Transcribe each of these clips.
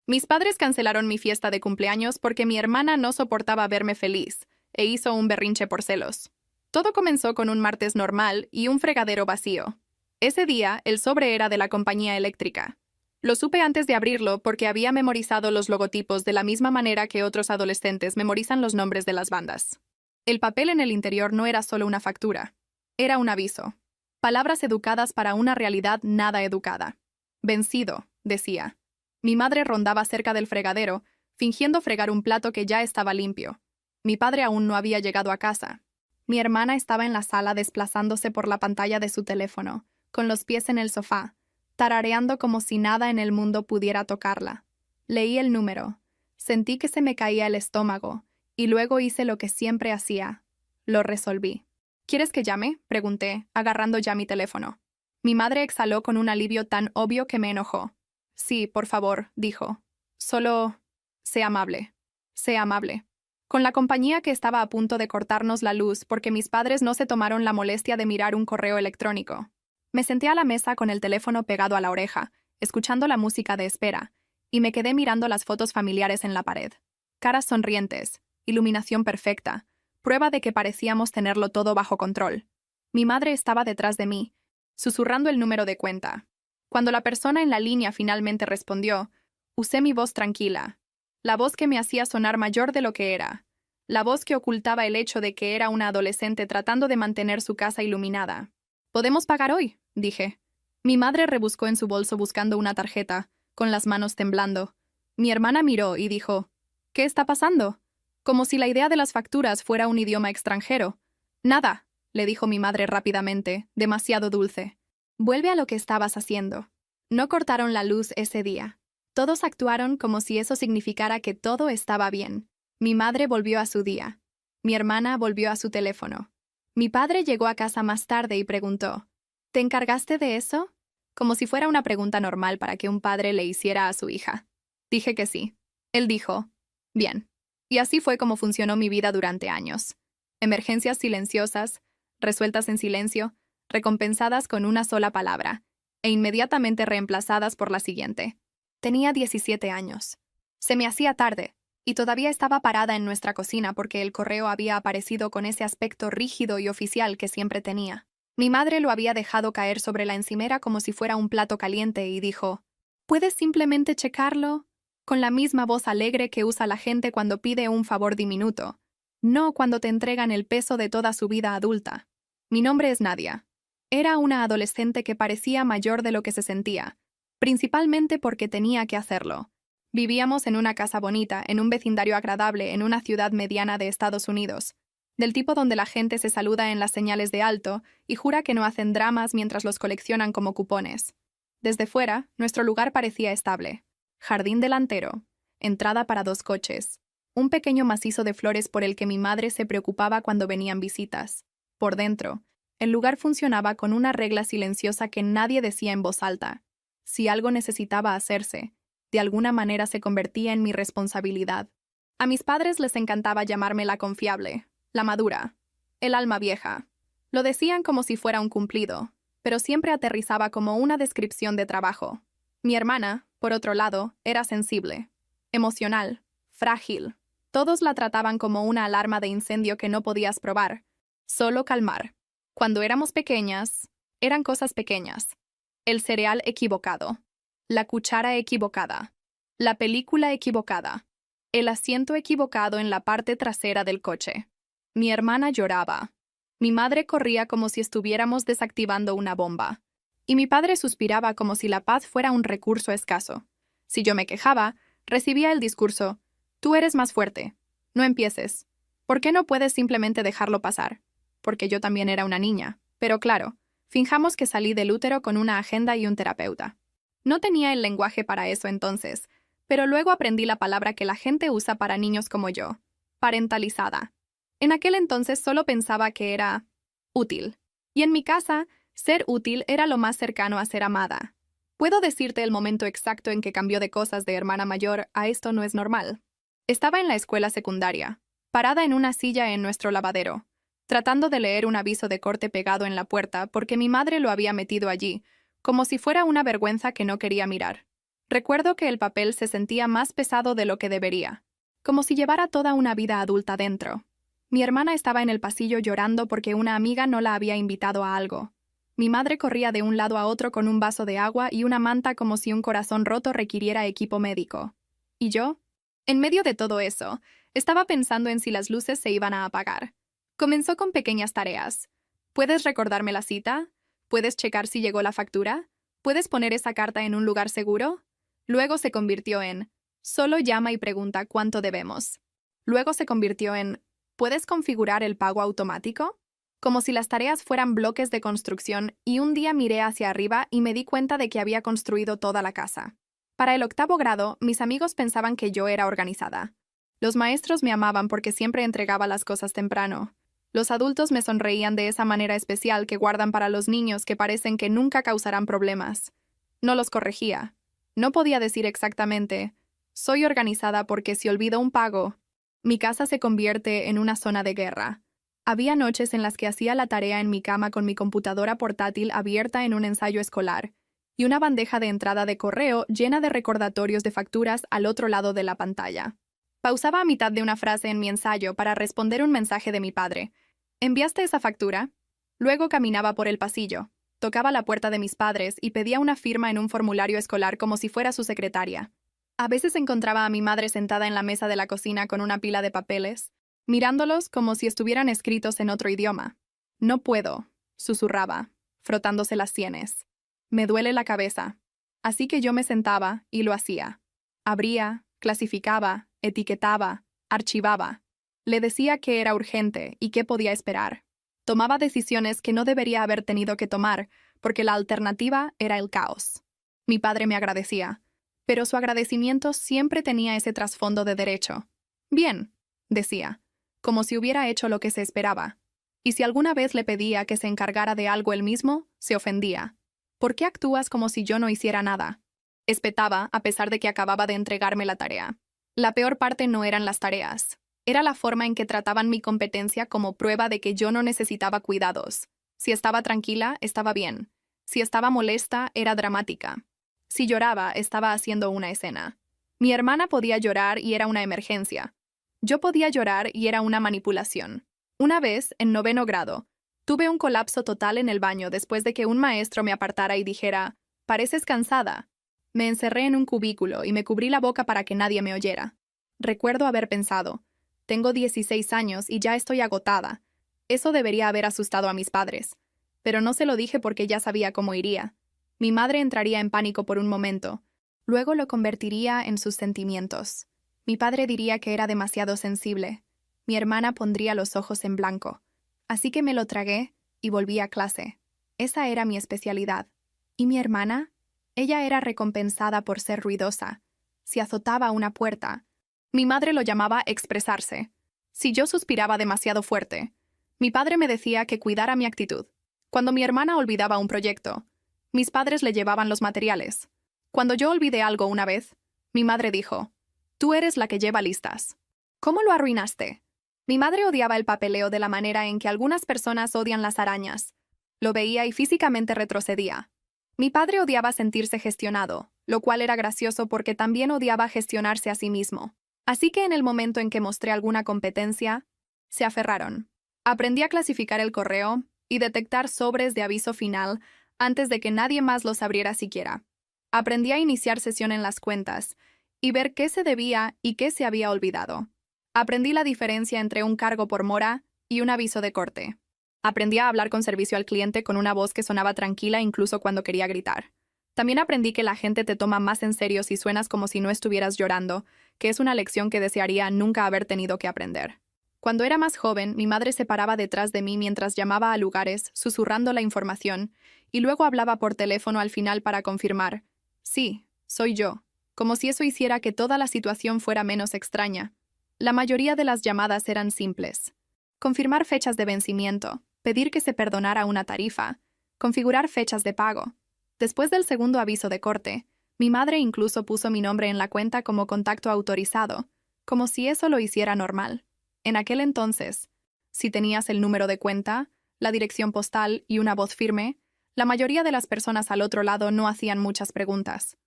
Mis padres cancelaron mi fiesta de cumpleaños porque mi hermana no soportaba verme feliz e hizo un berrinche por celos. Todo comenzó con un martes normal y un fregadero vacío. Ese día, el sobre era de la compañía eléctrica. Lo supe antes de abrirlo porque había memorizado los logotipos de la misma manera que otros adolescentes memorizan los nombres de las bandas. El papel en el interior no era solo una factura. Era un aviso. Palabras educadas para una realidad nada educada. Vencido, decía. Mi madre rondaba cerca del fregadero, fingiendo fregar un plato que ya estaba limpio. Mi padre aún no había llegado a casa. Mi hermana estaba en la sala desplazándose por la pantalla de su teléfono, con los pies en el sofá, tarareando como si nada en el mundo pudiera tocarla. Leí el número. Sentí que se me caía el estómago, y luego hice lo que siempre hacía. Lo resolví. ¿Quieres que llame?, pregunté, agarrando ya mi teléfono. Mi madre exhaló con un alivio tan obvio que me enojó. Sí, por favor, dijo. Solo... sé amable. Sé amable. Con la compañía que estaba a punto de cortarnos la luz porque mis padres no se tomaron la molestia de mirar un correo electrónico. Me senté a la mesa con el teléfono pegado a la oreja, escuchando la música de espera, y me quedé mirando las fotos familiares en la pared. Caras sonrientes, iluminación perfecta, prueba de que parecíamos tenerlo todo bajo control. Mi madre estaba detrás de mí, susurrando el número de cuenta. Cuando la persona en la línea finalmente respondió, usé mi voz tranquila, la voz que me hacía sonar mayor de lo que era, la voz que ocultaba el hecho de que era una adolescente tratando de mantener su casa iluminada. «¿Podemos pagar hoy?», dije. Mi madre rebuscó en su bolso buscando una tarjeta, con las manos temblando. Mi hermana miró y dijo, «¿Qué está pasando?», como si la idea de las facturas fuera un idioma extranjero. «Nada», le dijo mi madre rápidamente, demasiado dulce. «Vuelve a lo que estabas haciendo». No cortaron la luz ese día. Todos actuaron como si eso significara que todo estaba bien. Mi madre volvió a su día. Mi hermana volvió a su teléfono. Mi padre llegó a casa más tarde y preguntó, «¿Te encargaste de eso?», como si fuera una pregunta normal para que un padre le hiciera a su hija. Dije que sí. Él dijo, «Bien». Y así fue como funcionó mi vida durante años. Emergencias silenciosas, resueltas en silencio, recompensadas con una sola palabra, e inmediatamente reemplazadas por la siguiente. Tenía 17 años. Se me hacía tarde, y todavía estaba parada en nuestra cocina porque el correo había aparecido con ese aspecto rígido y oficial que siempre tenía. Mi madre lo había dejado caer sobre la encimera como si fuera un plato caliente y dijo, «¿Puedes simplemente checarlo?», con la misma voz alegre que usa la gente cuando pide un favor diminuto, no cuando te entregan el peso de toda su vida adulta. Mi nombre es Nadia. Era una adolescente que parecía mayor de lo que se sentía, principalmente porque tenía que hacerlo. Vivíamos en una casa bonita, en un vecindario agradable, en una ciudad mediana de Estados Unidos, del tipo donde la gente se saluda en las señales de alto y jura que no hacen dramas mientras los coleccionan como cupones. Desde fuera, nuestro lugar parecía estable. Jardín delantero, entrada para 2 coches, un pequeño macizo de flores por el que mi madre se preocupaba cuando venían visitas. Por dentro, el lugar funcionaba con una regla silenciosa que nadie decía en voz alta. Si algo necesitaba hacerse, de alguna manera se convertía en mi responsabilidad. A mis padres les encantaba llamarme la confiable, la madura, el alma vieja. Lo decían como si fuera un cumplido, pero siempre aterrizaba como una descripción de trabajo. Mi hermana, por otro lado, era sensible, emocional, frágil. Todos la trataban como una alarma de incendio que no podías probar, solo calmar. Cuando éramos pequeñas, eran cosas pequeñas. El cereal equivocado, la cuchara equivocada, la película equivocada, el asiento equivocado en la parte trasera del coche. Mi hermana lloraba. Mi madre corría como si estuviéramos desactivando una bomba. Y mi padre suspiraba como si la paz fuera un recurso escaso. Si yo me quejaba, recibía el discurso, «Tú eres más fuerte. No empieces. ¿Por qué no puedes simplemente dejarlo pasar?», porque yo también era una niña. Pero claro, finjamos que salí del útero con una agenda y un terapeuta. No tenía el lenguaje para eso entonces, pero luego aprendí la palabra que la gente usa para niños como yo, parentalizada. En aquel entonces solo pensaba que era útil. Y en mi casa, ser útil era lo más cercano a ser amada. Puedo decirte el momento exacto en que cambió de cosas de hermana mayor a esto no es normal. Estaba en la escuela secundaria, parada en una silla en nuestro lavadero, tratando de leer un aviso de corte pegado en la puerta porque mi madre lo había metido allí, como si fuera una vergüenza que no quería mirar. Recuerdo que el papel se sentía más pesado de lo que debería, como si llevara toda una vida adulta dentro. Mi hermana estaba en el pasillo llorando porque una amiga no la había invitado a algo. Mi madre corría de un lado a otro con un vaso de agua y una manta como si un corazón roto requiriera equipo médico. ¿Y yo? En medio de todo eso, estaba pensando en si las luces se iban a apagar. Comenzó con pequeñas tareas. ¿Puedes recordarme la cita? ¿Puedes checar si llegó la factura? ¿Puedes poner esa carta en un lugar seguro? Luego se convirtió en, solo llama y pregunta cuánto debemos. Luego se convirtió en, ¿puedes configurar el pago automático? Como si las tareas fueran bloques de construcción, y un día miré hacia arriba y me di cuenta de que había construido toda la casa. Para el 8º grado, mis amigos pensaban que yo era organizada. Los maestros me amaban porque siempre entregaba las cosas temprano. Los adultos me sonreían de esa manera especial que guardan para los niños que parecen que nunca causarán problemas. No los corregía. No podía decir exactamente, soy organizada porque si olvido un pago, mi casa se convierte en una zona de guerra. Había noches en las que hacía la tarea en mi cama con mi computadora portátil abierta en un ensayo escolar y una bandeja de entrada de correo llena de recordatorios de facturas al otro lado de la pantalla. Pausaba a mitad de una frase en mi ensayo para responder un mensaje de mi padre. ¿Enviaste esa factura? Luego caminaba por el pasillo, tocaba la puerta de mis padres y pedía una firma en un formulario escolar como si fuera su secretaria. A veces encontraba a mi madre sentada en la mesa de la cocina con una pila de papeles, mirándolos como si estuvieran escritos en otro idioma. No puedo, susurraba, frotándose las sienes. Me duele la cabeza. Así que yo me sentaba y lo hacía. Abría, clasificaba, etiquetaba, archivaba. Le decía que era urgente y que podía esperar. Tomaba decisiones que no debería haber tenido que tomar, porque la alternativa era el caos. Mi padre me agradecía, pero su agradecimiento siempre tenía ese trasfondo de derecho. Bien, decía, como si hubiera hecho lo que se esperaba. Y si alguna vez le pedía que se encargara de algo él mismo, se ofendía. ¿Por qué actúas como si yo no hiciera nada? Espetaba, a pesar de que acababa de entregarme la tarea. La peor parte no eran las tareas. Era la forma en que trataban mi competencia como prueba de que yo no necesitaba cuidados. Si estaba tranquila, estaba bien. Si estaba molesta, era dramática. Si lloraba, estaba haciendo una escena. Mi hermana podía llorar y era una emergencia. Yo podía llorar y era una manipulación. Una vez, en 9º grado, tuve un colapso total en el baño después de que un maestro me apartara y dijera, «Pareces cansada». Me encerré en un cubículo y me cubrí la boca para que nadie me oyera. Recuerdo haber pensado, tengo 16 años y ya estoy agotada. Eso debería haber asustado a mis padres. Pero no se lo dije porque ya sabía cómo iría. Mi madre entraría en pánico por un momento. Luego lo convertiría en sus sentimientos. Mi padre diría que era demasiado sensible. Mi hermana pondría los ojos en blanco. Así que me lo tragué y volví a clase. Esa era mi especialidad. ¿Y mi hermana? Ella era recompensada por ser ruidosa. Si azotaba una puerta, mi madre lo llamaba expresarse. Si yo suspiraba demasiado fuerte, mi padre me decía que cuidara mi actitud. Cuando mi hermana olvidaba un proyecto, mis padres le llevaban los materiales. Cuando yo olvidé algo una vez, mi madre dijo, «Tú eres la que lleva listas». ¿Cómo lo arruinaste? Mi madre odiaba el papeleo de la manera en que algunas personas odian las arañas. Lo veía y físicamente retrocedía. Mi padre odiaba sentirse gestionado, lo cual era gracioso porque también odiaba gestionarse a sí mismo. Así que en el momento en que mostré alguna competencia, se aferraron. Aprendí a clasificar el correo y detectar sobres de aviso final antes de que nadie más los abriera siquiera. Aprendí a iniciar sesión en las cuentas y ver qué se debía y qué se había olvidado. Aprendí la diferencia entre un cargo por mora y un aviso de corte. Aprendí a hablar con servicio al cliente con una voz que sonaba tranquila incluso cuando quería gritar. También aprendí que la gente te toma más en serio si suenas como si no estuvieras llorando, que es una lección que desearía nunca haber tenido que aprender. Cuando era más joven, mi madre se paraba detrás de mí mientras llamaba a lugares, susurrando la información, y luego hablaba por teléfono al final para confirmar, «Sí, soy yo», como si eso hiciera que toda la situación fuera menos extraña. La mayoría de las llamadas eran simples. Confirmar fechas de vencimiento, pedir que se perdonara una tarifa, configurar fechas de pago. Después del segundo aviso de corte, mi madre incluso puso mi nombre en la cuenta como contacto autorizado, como si eso lo hiciera normal. En aquel entonces, si tenías el número de cuenta, la dirección postal y una voz firme, la mayoría de las personas al otro lado no hacían muchas preguntas.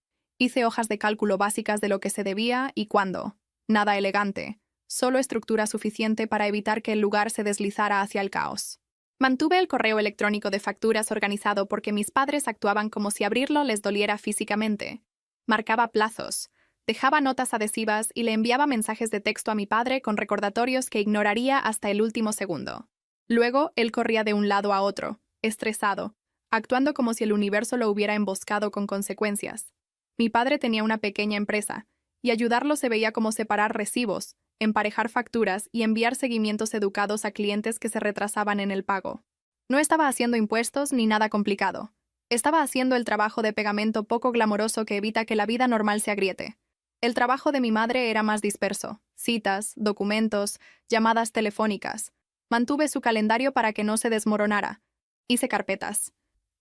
Hice hojas de cálculo básicas de lo que se debía y cuándo. Nada elegante, solo estructura suficiente para evitar que el lugar se deslizara hacia el caos. Mantuve el correo electrónico de facturas organizado porque mis padres actuaban como si abrirlo les doliera físicamente. Marcaba plazos, dejaba notas adhesivas y le enviaba mensajes de texto a mi padre con recordatorios que ignoraría hasta el último segundo. Luego, él corría de un lado a otro, estresado, actuando como si el universo lo hubiera emboscado con consecuencias. Mi padre tenía una pequeña empresa, y ayudarlo se veía como separar recibos, emparejar facturas y enviar seguimientos educados a clientes que se retrasaban en el pago. No estaba haciendo impuestos ni nada complicado. Estaba haciendo el trabajo de pegamento poco glamoroso que evita que la vida normal se agriete. El trabajo de mi madre era más disperso. Citas, documentos, llamadas telefónicas. Mantuve su calendario para que no se desmoronara. Hice carpetas.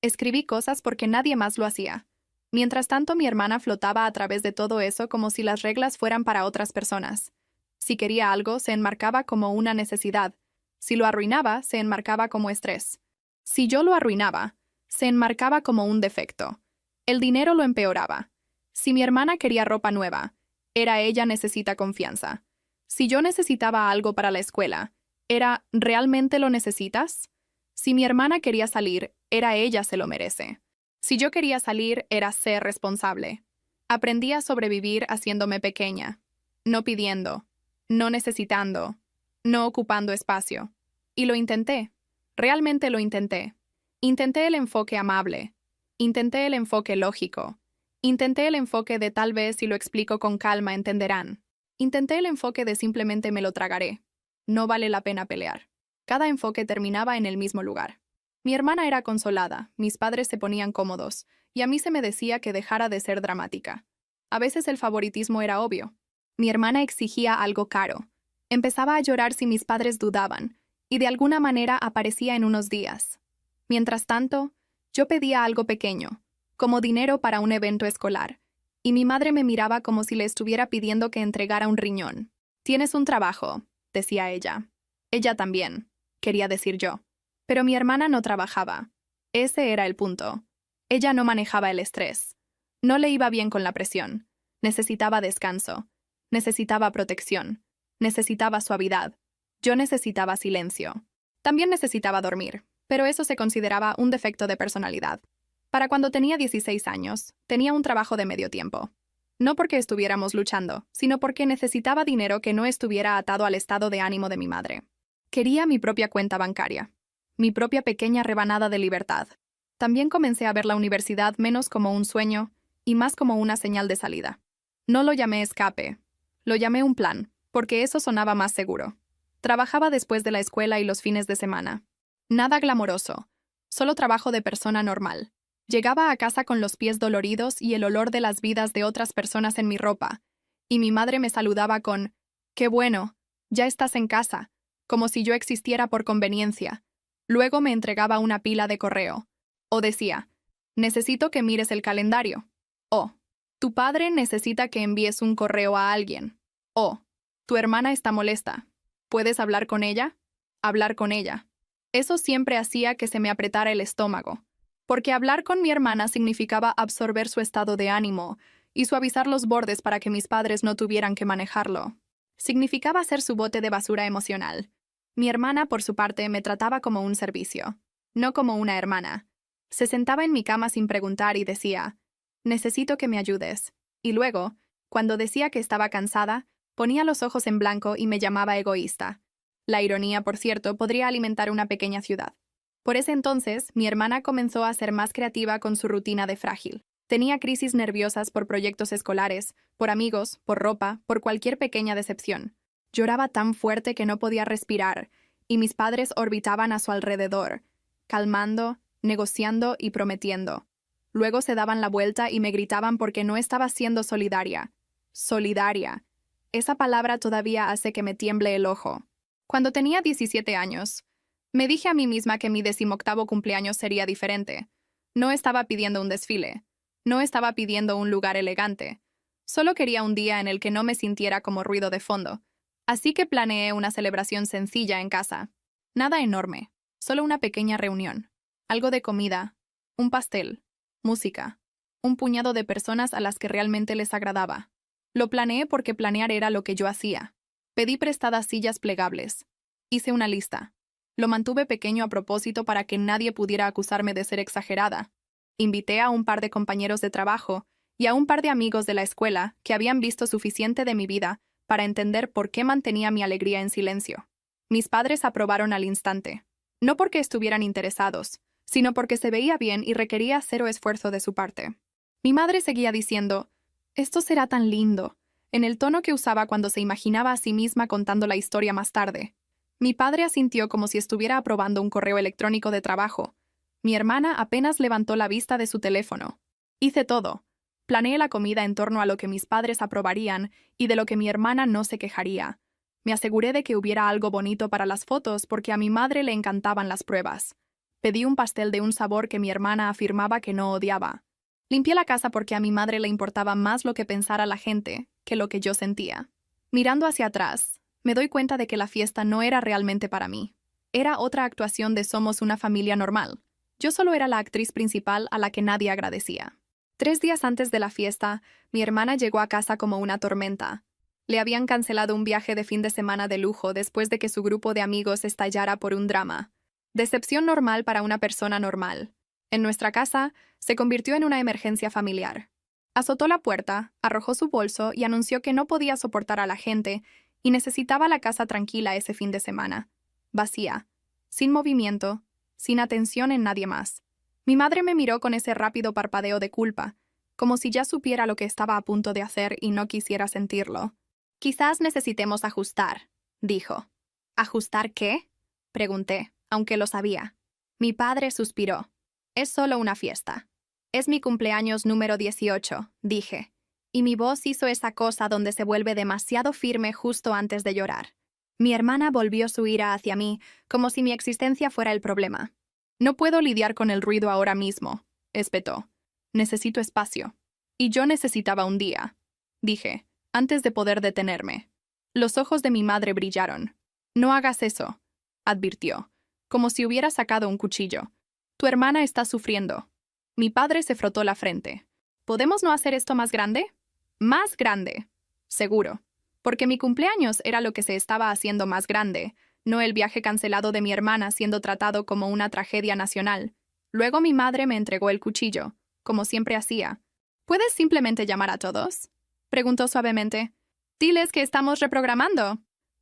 Escribí cosas porque nadie más lo hacía. Mientras tanto, mi hermana flotaba a través de todo eso como si las reglas fueran para otras personas. Si quería algo, se enmarcaba como una necesidad. Si lo arruinaba, se enmarcaba como estrés. Si yo lo arruinaba, se enmarcaba como un defecto. El dinero lo empeoraba. Si mi hermana quería ropa nueva, era ella necesita confianza. Si yo necesitaba algo para la escuela, era ¿realmente lo necesitas? Si mi hermana quería salir, era ella se lo merece. Si yo quería salir, era ser responsable. Aprendí a sobrevivir haciéndome pequeña, no pidiendo, no necesitando, no ocupando espacio. Y lo intenté. Realmente lo intenté. Intenté el enfoque amable. Intenté el enfoque lógico. Intenté el enfoque de tal vez si lo explico con calma entenderán. Intenté el enfoque de simplemente me lo tragaré. No vale la pena pelear. Cada enfoque terminaba en el mismo lugar. Mi hermana era consolada, mis padres se ponían cómodos, y a mí se me decía que dejara de ser dramática. A veces el favoritismo era obvio. Mi hermana exigía algo caro. Empezaba a llorar si mis padres dudaban, y de alguna manera aparecía en unos días. Mientras tanto, yo pedía algo pequeño, como dinero para un evento escolar, y mi madre me miraba como si le estuviera pidiendo que entregara un riñón. «Tienes un trabajo», decía ella. Ella también, quería decir yo. Pero mi hermana no trabajaba. Ese era el punto. Ella no manejaba el estrés. No le iba bien con la presión. Necesitaba descanso. Necesitaba protección. Necesitaba suavidad. Yo necesitaba silencio. También necesitaba dormir, pero eso se consideraba un defecto de personalidad. Para cuando tenía 16 años, tenía un trabajo de medio tiempo. No porque estuviéramos luchando, sino porque necesitaba dinero que no estuviera atado al estado de ánimo de mi madre. Quería mi propia cuenta bancaria. Mi propia pequeña rebanada de libertad. También comencé a ver la universidad menos como un sueño y más como una señal de salida. No lo llamé escape. Lo llamé un plan, porque eso sonaba más seguro. Trabajaba después de la escuela y los fines de semana. Nada glamoroso, solo trabajo de persona normal. Llegaba a casa con los pies doloridos y el olor de las vidas de otras personas en mi ropa, y mi madre me saludaba con «Qué bueno, ya estás en casa», como si yo existiera por conveniencia. Luego me entregaba una pila de correo. O decía, «Necesito que mires el calendario». O, «Tu padre necesita que envíes un correo a alguien». O, «Tu hermana está molesta. ¿Puedes hablar con ella?» Hablar con ella. Eso siempre hacía que se me apretara el estómago, porque hablar con mi hermana significaba absorber su estado de ánimo y suavizar los bordes para que mis padres no tuvieran que manejarlo. Significaba ser su bote de basura emocional. Mi hermana, por su parte, me trataba como un servicio, no como una hermana. Se sentaba en mi cama sin preguntar y decía, «Necesito que me ayudes». Y luego, cuando decía que estaba cansada, ponía los ojos en blanco y me llamaba egoísta. La ironía, por cierto, podría alimentar una pequeña ciudad. Por ese entonces, mi hermana comenzó a ser más creativa con su rutina de frágil. Tenía crisis nerviosas por proyectos escolares, por amigos, por ropa, por cualquier pequeña decepción. Lloraba tan fuerte que no podía respirar, y mis padres orbitaban a su alrededor, calmando, negociando y prometiendo. Luego se daban la vuelta y me gritaban porque no estaba siendo solidaria. Solidaria. Esa palabra todavía hace que me tiemble el ojo. Cuando tenía 17 años, me dije a mí misma que mi 18º cumpleaños sería diferente. No estaba pidiendo un desfile. No estaba pidiendo un lugar elegante. Solo quería un día en el que no me sintiera como ruido de fondo. Así que planeé una celebración sencilla en casa. Nada enorme, solo una pequeña reunión. Algo de comida, un pastel, música, un puñado de personas a las que realmente les agradaba. Lo planeé porque planear era lo que yo hacía. Pedí prestadas sillas plegables. Hice una lista. Lo mantuve pequeño a propósito para que nadie pudiera acusarme de ser exagerada. Invité a un par de compañeros de trabajo y a un par de amigos de la escuela que habían visto suficiente de mi vida para entender por qué mantenía mi alegría en silencio. Mis padres aprobaron al instante. No porque estuvieran interesados, sino porque se veía bien y requería cero esfuerzo de su parte. Mi madre seguía diciendo, «Esto será tan lindo», en el tono que usaba cuando se imaginaba a sí misma contando la historia más tarde. Mi padre asintió como si estuviera aprobando un correo electrónico de trabajo. Mi hermana apenas levantó la vista de su teléfono. Hice todo. Planeé la comida en torno a lo que mis padres aprobarían y de lo que mi hermana no se quejaría. Me aseguré de que hubiera algo bonito para las fotos porque a mi madre le encantaban las pruebas. Pedí un pastel de un sabor que mi hermana afirmaba que no odiaba. Limpié la casa porque a mi madre le importaba más lo que pensara la gente que lo que yo sentía. Mirando hacia atrás, me doy cuenta de que la fiesta no era realmente para mí. Era otra actuación de Somos una familia normal. Yo solo era la actriz principal a la que nadie agradecía. 3 días antes de la fiesta, mi hermana llegó a casa como una tormenta. Le habían cancelado un viaje de fin de semana de lujo después de que su grupo de amigos estallara por un drama. Decepción normal para una persona normal. En nuestra casa, se convirtió en una emergencia familiar. Azotó la puerta, arrojó su bolso y anunció que no podía soportar a la gente y necesitaba la casa tranquila ese fin de semana. Vacía, sin movimiento, sin atención en nadie más. Mi madre me miró con ese rápido parpadeo de culpa, como si ya supiera lo que estaba a punto de hacer y no quisiera sentirlo. «Quizás necesitemos ajustar», dijo. «¿Ajustar qué?», pregunté, aunque lo sabía. Mi padre suspiró. «Es solo una fiesta. Es mi cumpleaños número 18», dije, y mi voz hizo esa cosa donde se vuelve demasiado firme justo antes de llorar. Mi hermana volvió su ira hacia mí, como si mi existencia fuera el problema. «No puedo lidiar con el ruido ahora mismo», espetó. «Necesito espacio». Y yo necesitaba un día, dije, antes de poder detenerme. Los ojos de mi madre brillaron. «No hagas eso», advirtió, como si hubiera sacado un cuchillo. «Tu hermana está sufriendo». Mi padre se frotó la frente. «¿Podemos no hacer esto más grande?» «Más grande», seguro, porque mi cumpleaños era lo que se estaba haciendo más grande, no el viaje cancelado de mi hermana siendo tratado como una tragedia nacional. Luego mi madre me entregó el cuchillo, como siempre hacía. «¿Puedes simplemente llamar a todos?», preguntó suavemente. «Diles que estamos reprogramando».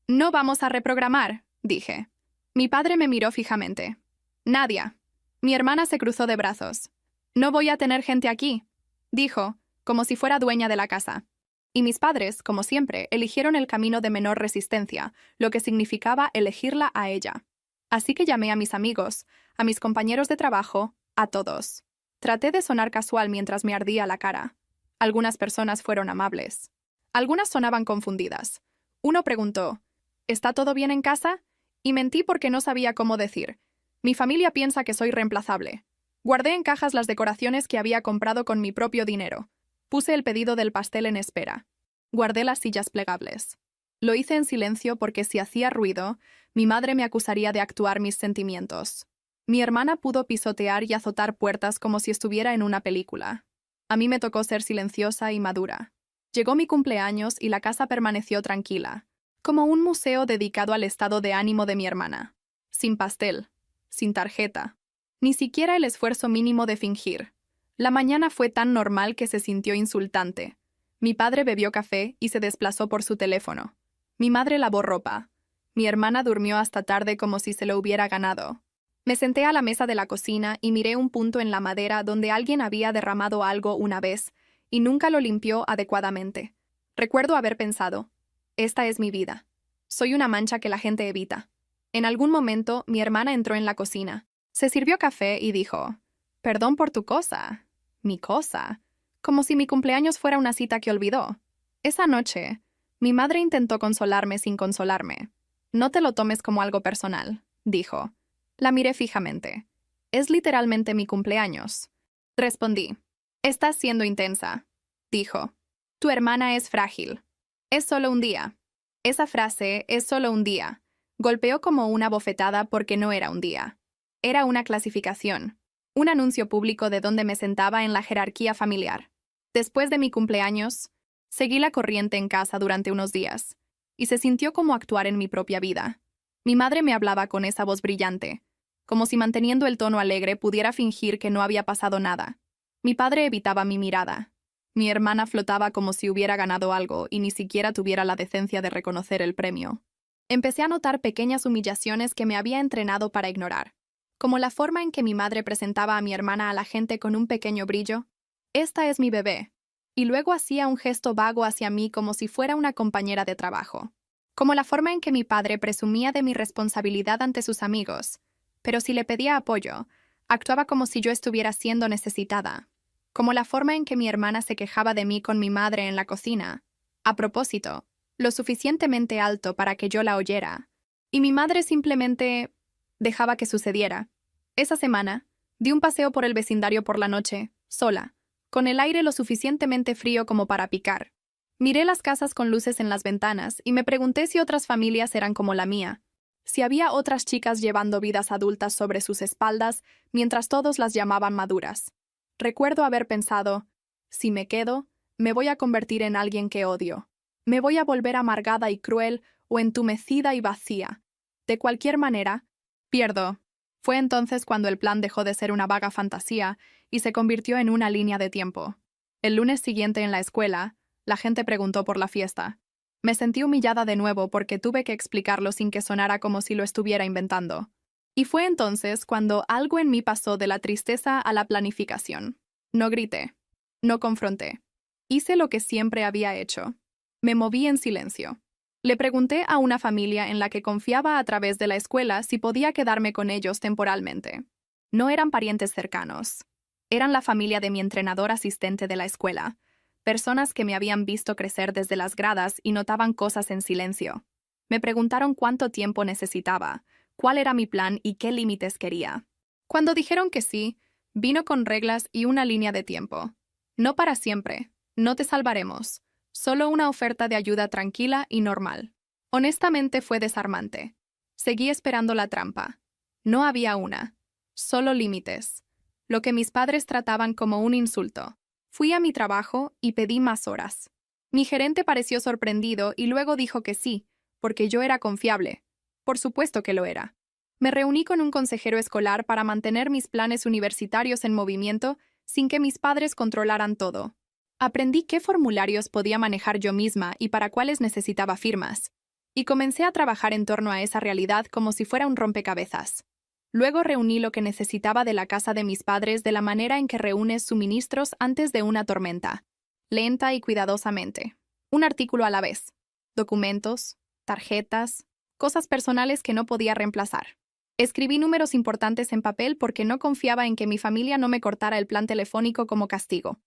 «No vamos a reprogramar», dije. Mi padre me miró fijamente. «Nadia». Mi hermana se cruzó de brazos. «No voy a tener gente aquí», dijo, como si fuera dueña de la casa. Y mis padres, como siempre, eligieron el camino de menor resistencia, lo que significaba elegirla a ella. Así que llamé a mis amigos, a mis compañeros de trabajo, a todos. Traté de sonar casual mientras me ardía la cara. Algunas personas fueron amables. Algunas sonaban confundidas. Uno preguntó, «¿Está todo bien en casa?», y mentí porque no sabía cómo decir. «Mi familia piensa que soy reemplazable». Guardé en cajas las decoraciones que había comprado con mi propio dinero. Puse el pedido del pastel en espera. Guardé las sillas plegables. Lo hice en silencio porque si hacía ruido, mi madre me acusaría de actuar mis sentimientos. Mi hermana pudo pisotear y azotar puertas como si estuviera en una película. A mí me tocó ser silenciosa y madura. Llegó mi cumpleaños y la casa permaneció tranquila, como un museo dedicado al estado de ánimo de mi hermana. Sin pastel, sin tarjeta, ni siquiera el esfuerzo mínimo de fingir. La mañana fue tan normal que se sintió insultante. Mi padre bebió café y se desplazó por su teléfono. Mi madre lavó ropa. Mi hermana durmió hasta tarde como si se lo hubiera ganado. Me senté a la mesa de la cocina y miré un punto en la madera donde alguien había derramado algo una vez y nunca lo limpió adecuadamente. Recuerdo haber pensado, «Esta es mi vida. Soy una mancha que la gente evita». En algún momento, mi hermana entró en la cocina. Se sirvió café y dijo, «Perdón por tu cosa». «¿Mi cosa?», como si mi cumpleaños fuera una cita que olvidó. Esa noche, mi madre intentó consolarme sin consolarme. «No te lo tomes como algo personal», dijo. La miré fijamente. «Es literalmente mi cumpleaños». Respondí. «Estás siendo intensa», dijo. «Tu hermana es frágil. Es solo un día». Esa frase, «es solo un día», golpeó como una bofetada porque no era un día. Era una clasificación. Un anuncio público de dónde me sentaba en la jerarquía familiar. Después de mi cumpleaños, seguí la corriente en casa durante unos días, y se sintió como actuar en mi propia vida. Mi madre me hablaba con esa voz brillante, como si manteniendo el tono alegre pudiera fingir que no había pasado nada. Mi padre evitaba mi mirada. Mi hermana flotaba como si hubiera ganado algo y ni siquiera tuviera la decencia de reconocer el premio. Empecé a notar pequeñas humillaciones que me había entrenado para ignorar, como la forma en que mi madre presentaba a mi hermana a la gente con un pequeño brillo. «Esta es mi bebé», y luego hacía un gesto vago hacia mí como si fuera una compañera de trabajo. Como la forma en que mi padre presumía de mi responsabilidad ante sus amigos, pero si le pedía apoyo, actuaba como si yo estuviera siendo necesitada. Como la forma en que mi hermana se quejaba de mí con mi madre en la cocina, a propósito, lo suficientemente alto para que yo la oyera, y mi madre simplemente dejaba que sucediera. Esa semana, di un paseo por el vecindario por la noche, sola, con el aire lo suficientemente frío como para picar. Miré las casas con luces en las ventanas y me pregunté si otras familias eran como la mía, si había otras chicas llevando vidas adultas sobre sus espaldas mientras todos las llamaban maduras. Recuerdo haber pensado, si me quedo, me voy a convertir en alguien que odio. Me voy a volver amargada y cruel o entumecida y vacía. De cualquier manera, pierdo. Fue entonces cuando el plan dejó de ser una vaga fantasía y se convirtió en una línea de tiempo. El lunes siguiente en la escuela, la gente preguntó por la fiesta. Me sentí humillada de nuevo porque tuve que explicarlo sin que sonara como si lo estuviera inventando. Y fue entonces cuando algo en mí pasó de la tristeza a la planificación. No grité. No confronté. Hice lo que siempre había hecho. Me moví en silencio. Le pregunté a una familia en la que confiaba a través de la escuela si podía quedarme con ellos temporalmente. No eran parientes cercanos. Eran la familia de mi entrenador asistente de la escuela, personas que me habían visto crecer desde las gradas y notaban cosas en silencio. Me preguntaron cuánto tiempo necesitaba, cuál era mi plan y qué límites quería. Cuando dijeron que sí, vino con reglas y una línea de tiempo. No para siempre, no te salvaremos, solo una oferta de ayuda tranquila y normal. Honestamente fue desarmante. Seguí esperando la trampa. No había una, solo límites. Lo que mis padres trataban como un insulto. Fui a mi trabajo y pedí más horas. Mi gerente pareció sorprendido y luego dijo que sí, porque yo era confiable. Por supuesto que lo era. Me reuní con un consejero escolar para mantener mis planes universitarios en movimiento sin que mis padres controlaran todo. Aprendí qué formularios podía manejar yo misma y para cuáles necesitaba firmas. Y comencé a trabajar en torno a esa realidad como si fuera un rompecabezas. Luego reuní lo que necesitaba de la casa de mis padres de la manera en que reúnes suministros antes de una tormenta, lenta y cuidadosamente. Un artículo a la vez. Documentos, tarjetas, cosas personales que no podía reemplazar. Escribí números importantes en papel porque no confiaba en que mi familia no me cortara el plan telefónico como castigo.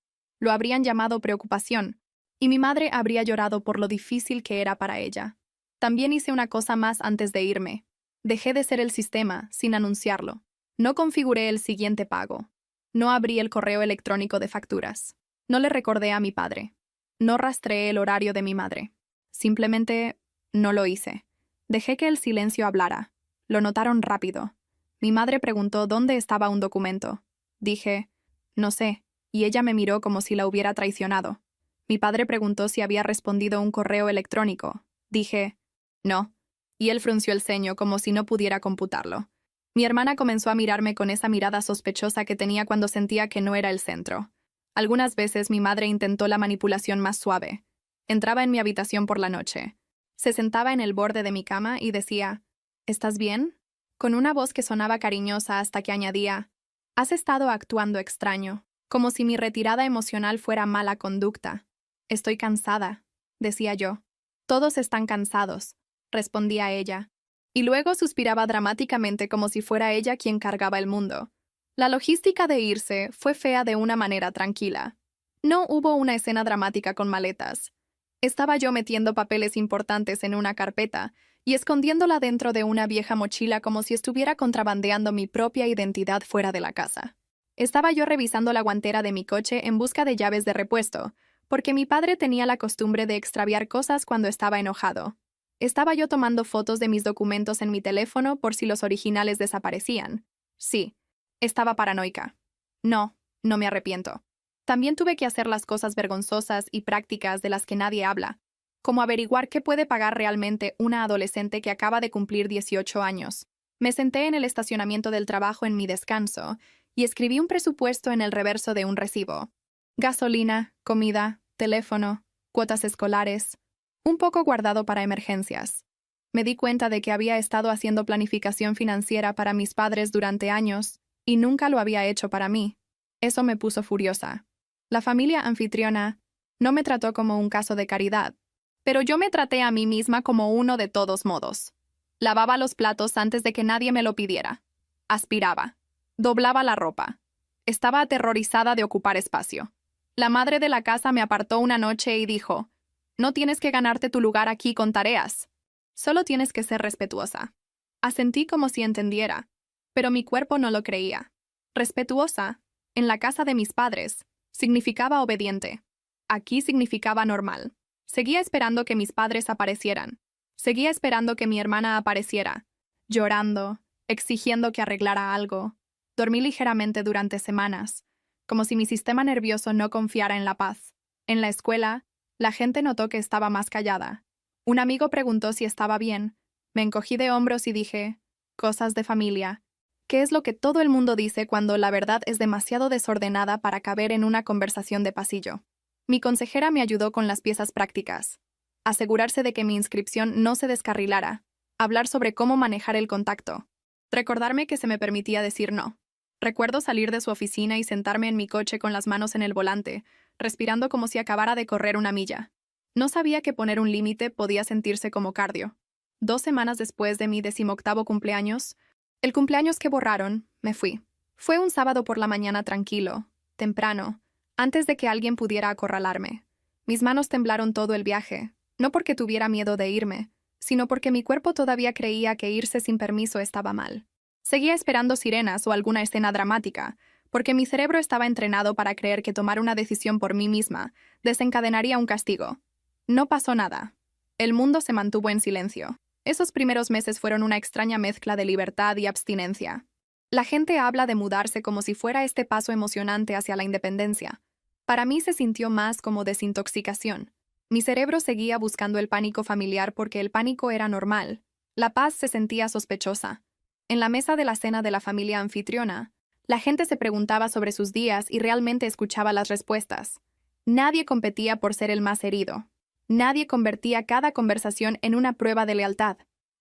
Lo habrían llamado preocupación, y mi madre habría llorado por lo difícil que era para ella. También hice una cosa más antes de irme. Dejé de ser el sistema, sin anunciarlo. No configuré el siguiente pago. No abrí el correo electrónico de facturas. No le recordé a mi padre. No rastreé el horario de mi madre. Simplemente no lo hice. Dejé que el silencio hablara. Lo notaron rápido. Mi madre preguntó dónde estaba un documento. Dije, no sé, y ella me miró como si la hubiera traicionado. Mi padre preguntó si había respondido un correo electrónico. Dije, no. Y él frunció el ceño como si no pudiera computarlo. Mi hermana comenzó a mirarme con esa mirada sospechosa que tenía cuando sentía que no era el centro. Algunas veces mi madre intentó la manipulación más suave. Entraba en mi habitación por la noche. Se sentaba en el borde de mi cama y decía, ¿estás bien? Con una voz que sonaba cariñosa hasta que añadía, has estado actuando extraño, como si mi retirada emocional fuera mala conducta. Estoy cansada, decía yo. Todos están cansados, respondía ella, y luego suspiraba dramáticamente como si fuera ella quien cargaba el mundo. La logística de irse fue fea de una manera tranquila. No hubo una escena dramática con maletas. Estaba yo metiendo papeles importantes en una carpeta y escondiéndola dentro de una vieja mochila como si estuviera contrabandeando mi propia identidad fuera de la casa. Estaba yo revisando la guantera de mi coche en busca de llaves de repuesto, porque mi padre tenía la costumbre de extraviar cosas cuando estaba enojado. Estaba yo tomando fotos de mis documentos en mi teléfono por si los originales desaparecían. Sí, estaba paranoica. No, no me arrepiento. También tuve que hacer las cosas vergonzosas y prácticas de las que nadie habla, como averiguar qué puede pagar realmente una adolescente que acaba de cumplir 18 años. Me senté en el estacionamiento del trabajo en mi descanso y escribí un presupuesto en el reverso de un recibo. Gasolina, comida, teléfono, cuotas escolares, un poco guardado para emergencias. Me di cuenta de que había estado haciendo planificación financiera para mis padres durante años y nunca lo había hecho para mí. Eso me puso furiosa. La familia anfitriona no me trató como un caso de caridad, pero yo me traté a mí misma como uno de todos modos. Lavaba los platos antes de que nadie me lo pidiera. Aspiraba. Doblaba la ropa. Estaba aterrorizada de ocupar espacio. La madre de la casa me apartó una noche y dijo: «No tienes que ganarte tu lugar aquí con tareas. Solo tienes que ser respetuosa». Asentí como si entendiera, pero mi cuerpo no lo creía. Respetuosa, en la casa de mis padres, significaba obediente. Aquí significaba normal. Seguía esperando que mis padres aparecieran. Seguía esperando que mi hermana apareciera, llorando, exigiendo que arreglara algo. Dormí ligeramente durante semanas, como si mi sistema nervioso no confiara en la paz. En la escuela, la gente notó que estaba más callada. Un amigo preguntó si estaba bien. Me encogí de hombros y dije: «Cosas de familia». ¿Qué es lo que todo el mundo dice cuando la verdad es demasiado desordenada para caber en una conversación de pasillo? Mi consejera me ayudó con las piezas prácticas. Asegurarse de que mi inscripción no se descarrilara. Hablar sobre cómo manejar el contacto. Recordarme que se me permitía decir no. Recuerdo salir de su oficina y sentarme en mi coche con las manos en el volante, respirando como si acabara de correr una milla. No sabía que poner un límite podía sentirse como cardio. 2 semanas después de mi 18º cumpleaños, el cumpleaños que borraron, me fui. Fue un sábado por la mañana tranquilo, temprano, antes de que alguien pudiera acorralarme. Mis manos temblaron todo el viaje, no porque tuviera miedo de irme, sino porque mi cuerpo todavía creía que irse sin permiso estaba mal. Seguía esperando sirenas o alguna escena dramática, porque mi cerebro estaba entrenado para creer que tomar una decisión por mí misma desencadenaría un castigo. No pasó nada. El mundo se mantuvo en silencio. Esos primeros meses fueron una extraña mezcla de libertad y abstinencia. La gente habla de mudarse como si fuera este paso emocionante hacia la independencia. Para mí se sintió más como desintoxicación. Mi cerebro seguía buscando el pánico familiar porque el pánico era normal. La paz se sentía sospechosa. En la mesa de la cena de la familia anfitriona, la gente se preguntaba sobre sus días y realmente escuchaba las respuestas. Nadie competía por ser el más herido. Nadie convertía cada conversación en una prueba de lealtad.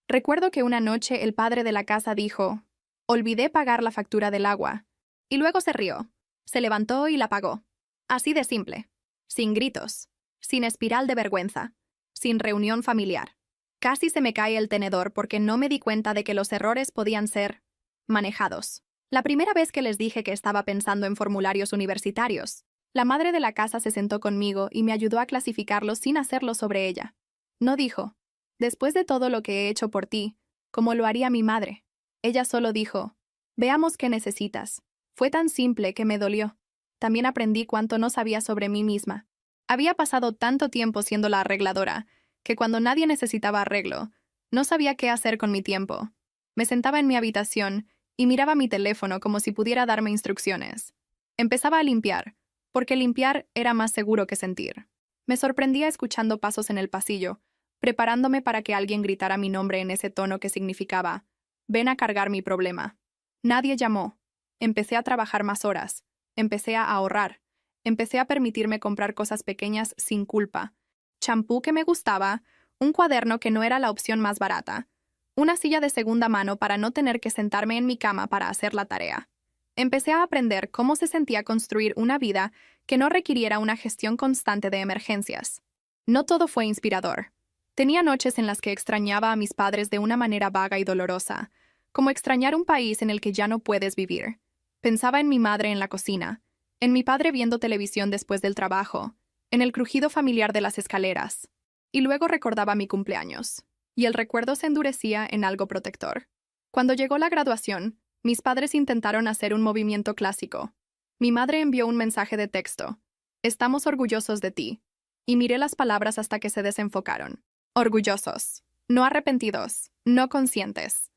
Recuerdo que una noche el padre de la casa dijo: «Olvidé pagar la factura del agua». Y luego se rió. Se levantó y la pagó. Así de simple. Sin gritos. Sin espiral de vergüenza. Sin reunión familiar. Casi se me cae el tenedor porque no me di cuenta de que los errores podían ser manejados. La primera vez que les dije que estaba pensando en formularios universitarios, la madre de la casa se sentó conmigo y me ayudó a clasificarlos sin hacerlo sobre ella. No dijo: «Después de todo lo que he hecho por ti, como lo haría mi madre». Ella solo dijo: «Veamos qué necesitas». Fue tan simple que me dolió. También aprendí cuánto no sabía sobre mí misma. Había pasado tanto tiempo siendo la arregladora, que cuando nadie necesitaba arreglo, no sabía qué hacer con mi tiempo. Me sentaba en mi habitación y miraba mi teléfono como si pudiera darme instrucciones. Empezaba a limpiar, porque limpiar era más seguro que sentir. Me sorprendía escuchando pasos en el pasillo, preparándome para que alguien gritara mi nombre en ese tono que significaba: «Ven a cargar mi problema». Nadie llamó. Empecé a trabajar más horas. Empecé a ahorrar. Empecé a permitirme comprar cosas pequeñas sin culpa. Champú que me gustaba, un cuaderno que no era la opción más barata, una silla de segunda mano para no tener que sentarme en mi cama para hacer la tarea. Empecé a aprender cómo se sentía construir una vida que no requiriera una gestión constante de emergencias. No todo fue inspirador. Tenía noches en las que extrañaba a mis padres de una manera vaga y dolorosa, como extrañar un país en el que ya no puedes vivir. Pensaba en mi madre en la cocina, en mi padre viendo televisión después del trabajo, en el crujido familiar de las escaleras. Y luego recordaba mi cumpleaños, y el recuerdo se endurecía en algo protector. Cuando llegó la graduación, mis padres intentaron hacer un movimiento clásico. Mi madre envió un mensaje de texto: «Estamos orgullosos de ti». Y miré las palabras hasta que se desenfocaron. Orgullosos. No arrepentidos. No conscientes.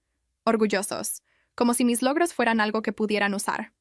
Orgullosos. Como si mis logros fueran algo que pudieran usar.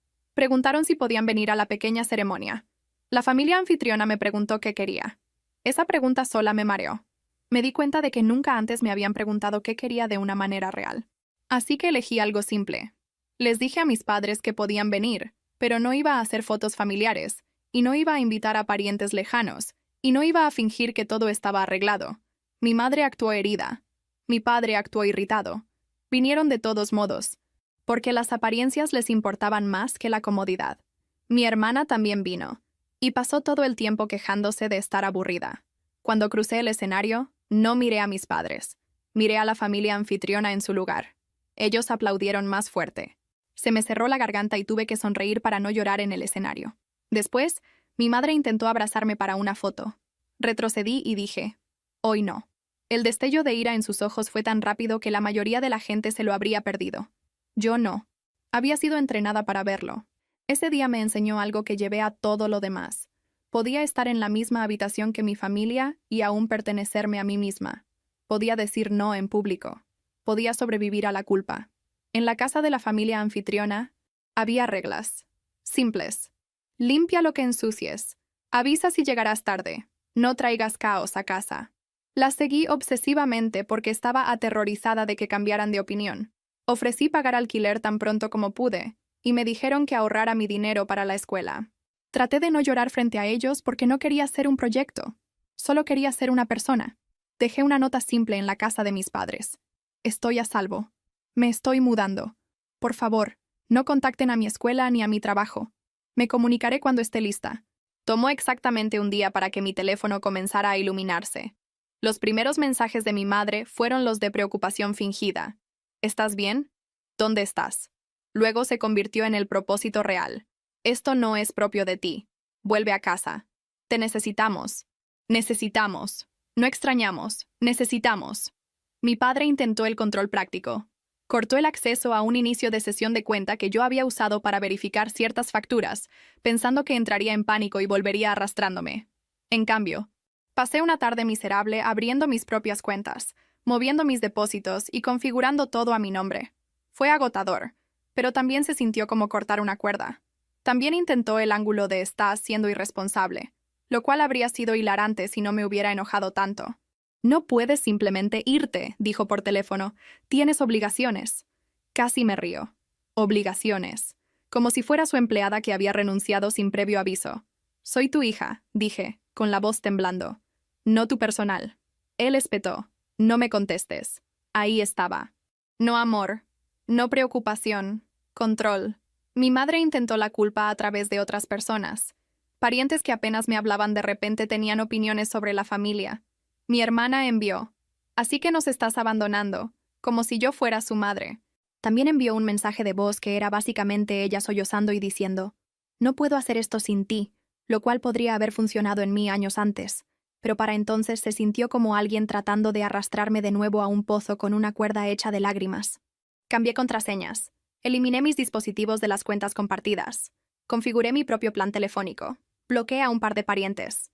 preguntaron si podían venir a la pequeña ceremonia. La familia anfitriona me preguntó qué quería. Esa pregunta sola me mareó. Me di cuenta de que nunca antes me habían preguntado qué quería de una manera real. Así que elegí algo simple. Les dije a mis padres que podían venir, pero no iba a hacer fotos familiares, y no iba a invitar a parientes lejanos, y no iba a fingir que todo estaba arreglado. Mi madre actuó herida. Mi padre actuó irritado. Vinieron de todos modos, porque las apariencias les importaban más que la comodidad. Mi hermana también vino, y pasó todo el tiempo quejándose de estar aburrida. Cuando crucé el escenario, no miré a mis padres. Miré a la familia anfitriona en su lugar. Ellos aplaudieron más fuerte. Se me cerró la garganta y tuve que sonreír para no llorar en el escenario. Después, mi madre intentó abrazarme para una foto. Retrocedí y dije, hoy no. El destello de ira en sus ojos fue tan rápido que la mayoría de la gente se lo habría perdido. Yo no. Había sido entrenada para verlo. Ese día me enseñó algo que llevé a todo lo demás. Podía estar en la misma habitación que mi familia y aún pertenecerme a mí misma. Podía decir no en público. Podía sobrevivir a la culpa. En la casa de la familia anfitriona, había reglas. Simples. Limpia lo que ensucies. Avisa si llegarás tarde. No traigas caos a casa. Las seguí obsesivamente porque estaba aterrorizada de que cambiaran de opinión. Ofrecí pagar alquiler tan pronto como pude, y me dijeron que ahorrara mi dinero para la escuela. Traté de no llorar frente a ellos porque no quería ser un proyecto. Solo quería ser una persona. Dejé una nota simple en la casa de mis padres. Estoy a salvo. Me estoy mudando. Por favor, no contacten a mi escuela ni a mi trabajo. Me comunicaré cuando esté lista. Tomó exactamente un día para que mi teléfono comenzara a iluminarse. Los primeros mensajes de mi madre fueron los de preocupación fingida. ¿Estás bien? ¿Dónde estás? Luego se convirtió en el propósito real. Esto no es propio de ti. Vuelve a casa. Te necesitamos. Necesitamos. No extrañamos. Necesitamos. Mi padre intentó el control práctico. Cortó el acceso a un inicio de sesión de cuenta que yo había usado para verificar ciertas facturas, pensando que entraría en pánico y volvería arrastrándome. En cambio, pasé una tarde miserable abriendo mis propias cuentas, moviendo mis depósitos y configurando todo a mi nombre. Fue agotador, pero también se sintió como cortar una cuerda. También intentó el ángulo de estás siendo irresponsable, lo cual habría sido hilarante si no me hubiera enojado tanto. No puedes simplemente irte, dijo por teléfono. Tienes obligaciones. Casi me río. Obligaciones. Como si fuera su empleada que había renunciado sin previo aviso. Soy tu hija, dije, con la voz temblando. No tu personal. Él espetó. No me contestes. Ahí estaba. No amor. No preocupación. Control. Mi madre intentó la culpa a través de otras personas. Parientes que apenas me hablaban de repente tenían opiniones sobre la familia. Mi hermana envió, así que nos estás abandonando, como si yo fuera su madre. También envió un mensaje de voz que era básicamente ella sollozando y diciendo, no puedo hacer esto sin ti, lo cual podría haber funcionado en mí años antes, pero para entonces se sintió como alguien tratando de arrastrarme de nuevo a un pozo con una cuerda hecha de lágrimas. Cambié contraseñas, eliminé mis dispositivos de las cuentas compartidas, configuré mi propio plan telefónico, bloqueé a un par de parientes.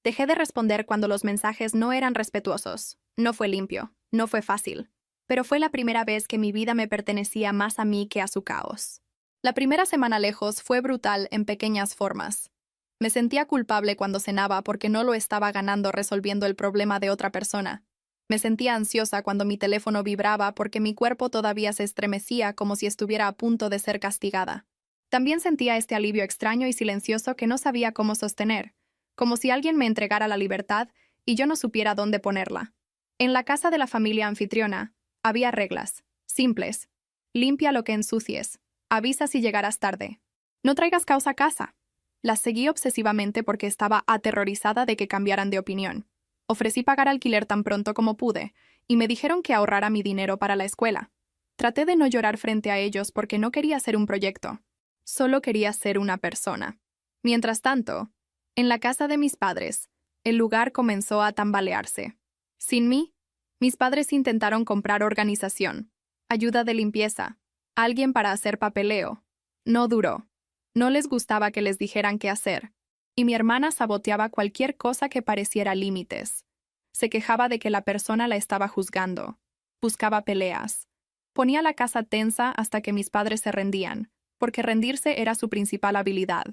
Dejé de responder cuando los mensajes no eran respetuosos. No fue limpio, no fue fácil. Pero fue la primera vez que mi vida me pertenecía más a mí que a su caos. La primera semana lejos fue brutal en pequeñas formas. Me sentía culpable cuando cenaba porque no lo estaba ganando resolviendo el problema de otra persona. Me sentía ansiosa cuando mi teléfono vibraba porque mi cuerpo todavía se estremecía como si estuviera a punto de ser castigada. También sentía este alivio extraño y silencioso que no sabía cómo sostener, como si alguien me entregara la libertad y yo no supiera dónde ponerla. En la casa de la familia anfitriona había reglas, simples. Limpia lo que ensucies. Avisa si llegarás tarde. No traigas caos a casa. Las seguí obsesivamente porque estaba aterrorizada de que cambiaran de opinión. Ofrecí pagar alquiler tan pronto como pude, y me dijeron que ahorrara mi dinero para la escuela. Traté de no llorar frente a ellos porque no quería ser un proyecto. Solo quería ser una persona. Mientras tanto, en la casa de mis padres, el lugar comenzó a tambalearse. Sin mí, mis padres intentaron comprar organización, ayuda de limpieza, alguien para hacer papeleo. No duró. No les gustaba que les dijeran qué hacer, y mi hermana saboteaba cualquier cosa que pareciera límites. Se quejaba de que la persona la estaba juzgando. Buscaba peleas. Ponía la casa tensa hasta que mis padres se rendían, porque rendirse era su principal habilidad.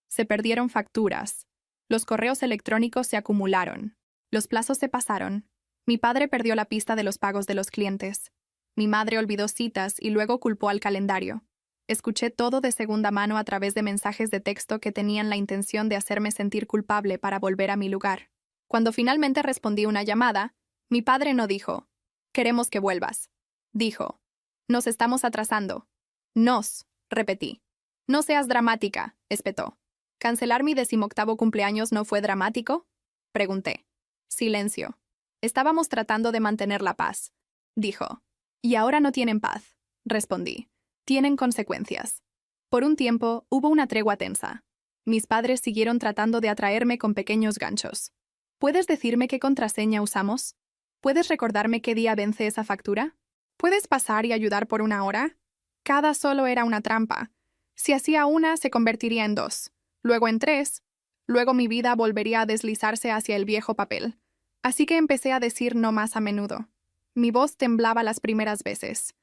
Se perdieron facturas. Los correos electrónicos se acumularon. Los plazos se pasaron. Mi padre perdió la pista de los pagos de los clientes. Mi madre olvidó citas y luego culpó al calendario. Escuché todo de segunda mano a través de mensajes de texto que tenían la intención de hacerme sentir culpable para volver a mi lugar. Cuando finalmente respondí una llamada, mi padre no dijo, «Queremos que vuelvas». Dijo, «Nos estamos atrasando». «Nos», repetí. «No seas dramática», espetó. «¿Cancelar mi 18º cumpleaños no fue dramático?», pregunté. Silencio. «Estábamos tratando de mantener la paz», dijo. «Y ahora no tienen paz», respondí. «Tienen consecuencias». Por un tiempo hubo una tregua tensa. Mis padres siguieron tratando de atraerme con pequeños ganchos. «¿Puedes decirme qué contraseña usamos? ¿Puedes recordarme qué día vence esa factura? ¿Puedes pasar y ayudar por una hora?». Cada solo era una trampa. Si hacía una, se convertiría en 2, luego en 3, luego mi vida volvería a deslizarse hacia el viejo papel. Así que empecé a decir no más a menudo. Mi voz temblaba las primeras veces.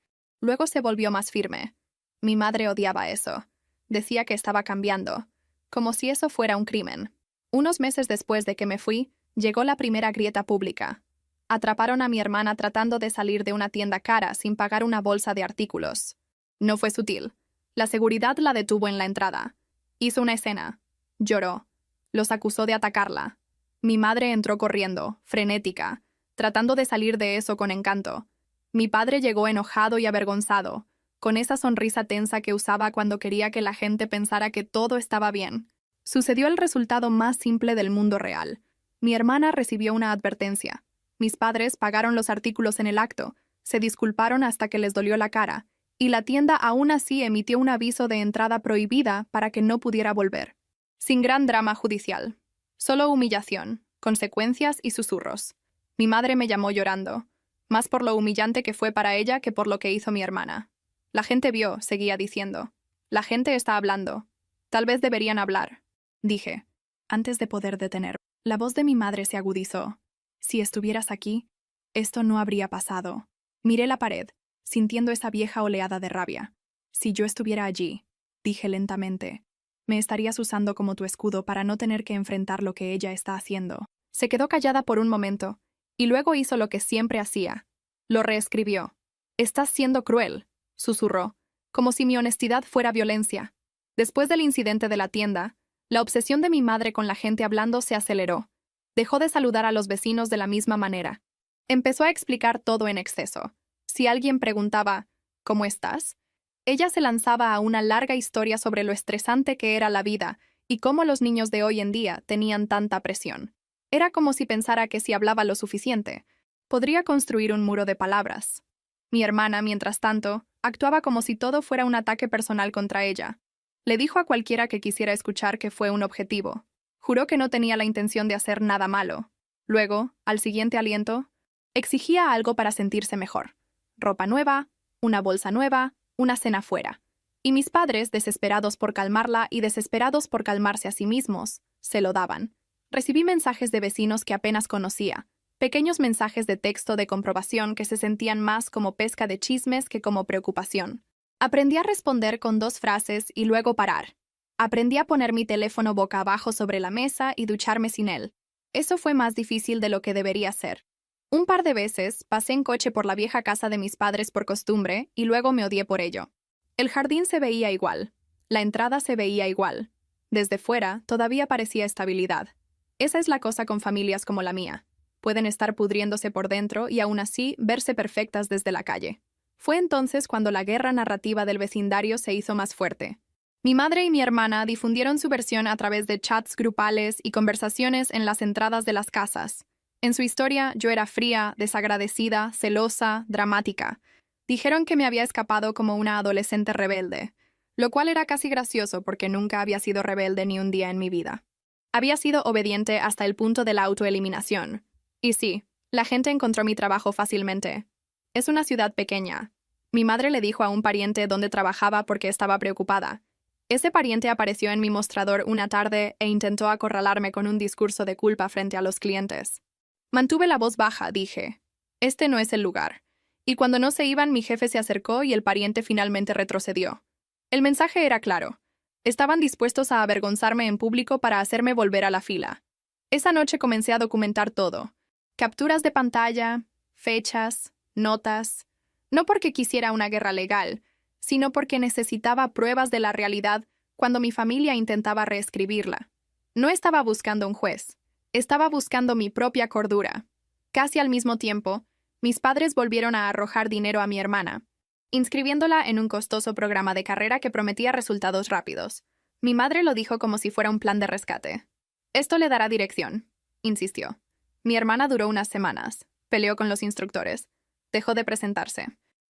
Luego se volvió más firme. Mi madre odiaba eso. Decía que estaba cambiando, como si eso fuera un crimen. Unos meses después de que me fui, llegó la primera grieta pública. Atraparon a mi hermana tratando de salir de una tienda cara sin pagar una bolsa de artículos. No fue sutil. La seguridad la detuvo en la entrada. Hizo una escena. Lloró. Los acusó de atacarla. Mi madre entró corriendo, frenética, tratando de salir de eso con encanto. Mi padre llegó enojado y avergonzado, con esa sonrisa tensa que usaba cuando quería que la gente pensara que todo estaba bien. Sucedió el resultado más simple del mundo real. Mi hermana recibió una advertencia. Mis padres pagaron los artículos en el acto, se disculparon hasta que les dolió la cara, y la tienda aún así emitió un aviso de entrada prohibida para que no pudiera volver. Sin gran drama judicial. Solo humillación, consecuencias y susurros. Mi madre me llamó llorando, más por lo humillante que fue para ella que por lo que hizo mi hermana. La gente vio, seguía diciendo. La gente está hablando. Tal vez deberían hablar, dije, antes de poder detener. La voz de mi madre se agudizó. Si estuvieras aquí, esto no habría pasado. Miré la pared, sintiendo esa vieja oleada de rabia. Si yo estuviera allí, dije lentamente, me estarías usando como tu escudo para no tener que enfrentar lo que ella está haciendo. Se quedó callada por un momento, y luego hizo lo que siempre hacía. Lo reescribió. «Estás siendo cruel», susurró, como si mi honestidad fuera violencia. Después del incidente de la tienda, la obsesión de mi madre con la gente hablando se aceleró. Dejó de saludar a los vecinos de la misma manera. Empezó a explicar todo en exceso. Si alguien preguntaba, «¿Cómo estás?», ella se lanzaba a una larga historia sobre lo estresante que era la vida y cómo los niños de hoy en día tenían tanta presión. Era como si pensara que si hablaba lo suficiente, podría construir un muro de palabras. Mi hermana, mientras tanto, actuaba como si todo fuera un ataque personal contra ella. Le dijo a cualquiera que quisiera escuchar que fue un objetivo. Juró que no tenía la intención de hacer nada malo. Luego, al siguiente aliento, exigía algo para sentirse mejor. Ropa nueva, una bolsa nueva, una cena fuera. Y mis padres, desesperados por calmarla y desesperados por calmarse a sí mismos, se lo daban. Recibí mensajes de vecinos que apenas conocía, pequeños mensajes de texto de comprobación que se sentían más como pesca de chismes que como preocupación. Aprendí a responder con 2 frases y luego parar. Aprendí a poner mi teléfono boca abajo sobre la mesa y ducharme sin él. Eso fue más difícil de lo que debería ser. Un par de veces pasé en coche por la vieja casa de mis padres por costumbre y luego me odié por ello. El jardín se veía igual. La entrada se veía igual. Desde fuera todavía parecía estabilidad. Esa es la cosa con familias como la mía. Pueden estar pudriéndose por dentro y aún así verse perfectas desde la calle. Fue entonces cuando la guerra narrativa del vecindario se hizo más fuerte. Mi madre y mi hermana difundieron su versión a través de chats grupales y conversaciones en las entradas de las casas. En su historia, yo era fría, desagradecida, celosa, dramática. Dijeron que me había escapado como una adolescente rebelde, lo cual era casi gracioso porque nunca había sido rebelde ni un día en mi vida. Había sido obediente hasta el punto de la autoeliminación. Y sí, la gente encontró mi trabajo fácilmente. Es una ciudad pequeña. Mi madre le dijo a un pariente dónde trabajaba porque estaba preocupada. Ese pariente apareció en mi mostrador una tarde e intentó acorralarme con un discurso de culpa frente a los clientes. Mantuve la voz baja, dije. Este no es el lugar. Y cuando no se iban, mi jefe se acercó y el pariente finalmente retrocedió. El mensaje era claro. Estaban dispuestos a avergonzarme en público para hacerme volver a la fila. Esa noche comencé a documentar todo. Capturas de pantalla, fechas, notas. No porque quisiera una guerra legal, sino porque necesitaba pruebas de la realidad cuando mi familia intentaba reescribirla. No estaba buscando un juez. Estaba buscando mi propia cordura. Casi al mismo tiempo, mis padres volvieron a arrojar dinero a mi hermana, inscribiéndola en un costoso programa de carrera que prometía resultados rápidos. Mi madre lo dijo como si fuera un plan de rescate. Esto le dará dirección, insistió. Mi hermana duró unas semanas. Peleó con los instructores. Dejó de presentarse.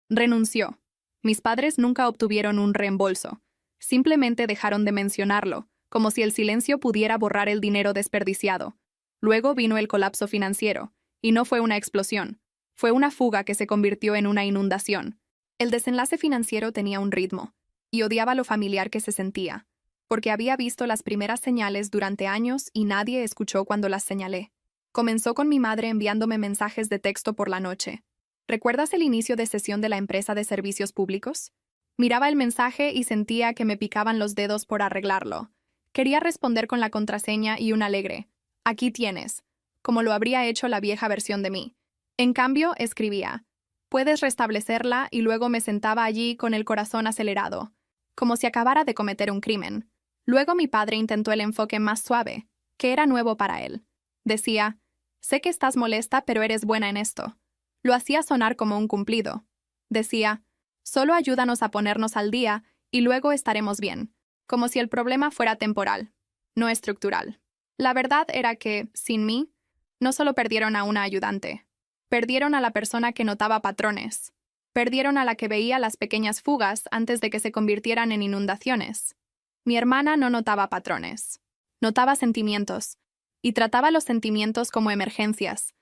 Renunció. Mis padres nunca obtuvieron un reembolso. Simplemente dejaron de mencionarlo, como si el silencio pudiera borrar el dinero desperdiciado. Luego vino el colapso financiero, y no fue una explosión. Fue una fuga que se convirtió en una inundación. El desenlace financiero tenía un ritmo, y odiaba lo familiar que se sentía, porque había visto las primeras señales durante años y nadie escuchó cuando las señalé. Comenzó con mi madre enviándome mensajes de texto por la noche. ¿Recuerdas el inicio de sesión de la empresa de servicios públicos? Miraba el mensaje y sentía que me picaban los dedos por arreglarlo. Quería responder con la contraseña y un alegre «Aquí tienes», como lo habría hecho la vieja versión de mí. En cambio, escribía «Puedes restablecerla» y luego me sentaba allí con el corazón acelerado, como si acabara de cometer un crimen. Luego mi padre intentó el enfoque más suave, que era nuevo para él. Decía «Sé que estás molesta, pero eres buena en esto». Lo hacía sonar como un cumplido. Decía «Solo ayúdanos a ponernos al día y luego estaremos bien», como si el problema fuera temporal, no estructural. La verdad era que, sin mí, no solo perdieron a una ayudante, perdieron a la persona que notaba patrones, perdieron a la que veía las pequeñas fugas antes de que se convirtieran en inundaciones. Mi hermana no notaba patrones, notaba sentimientos, y trataba los sentimientos como emergencias.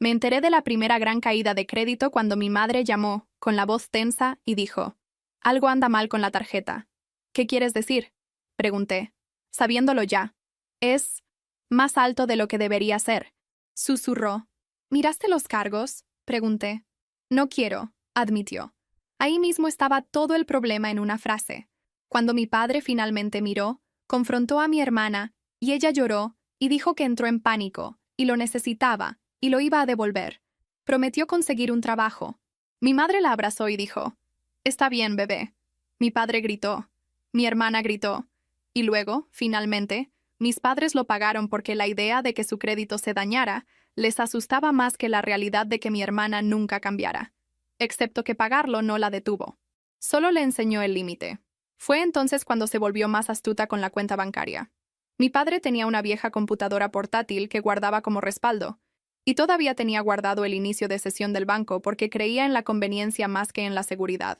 Me enteré de la primera gran caída de crédito cuando mi madre llamó, con la voz tensa, y dijo, «Algo anda mal con la tarjeta». «¿Qué quieres decir?», pregunté, sabiéndolo ya. «Es más alto de lo que debería ser», susurró. «¿Miraste los cargos?», pregunté. «No quiero», admitió. Ahí mismo estaba todo el problema en una frase. Cuando mi padre finalmente miró, confrontó a mi hermana, y ella lloró, y dijo que entró en pánico, y lo necesitaba, y lo iba a devolver. Prometió conseguir un trabajo. Mi madre la abrazó y dijo, «Está bien, bebé». Mi padre gritó. Mi hermana gritó. Y luego, finalmente, mis padres lo pagaron porque la idea de que su crédito se dañara les asustaba más que la realidad de que mi hermana nunca cambiara. Excepto que pagarlo no la detuvo. Solo le enseñó el límite. Fue entonces cuando se volvió más astuta con la cuenta bancaria. Mi padre tenía una vieja computadora portátil que guardaba como respaldo, y todavía tenía guardado el inicio de sesión del banco porque creía en la conveniencia más que en la seguridad.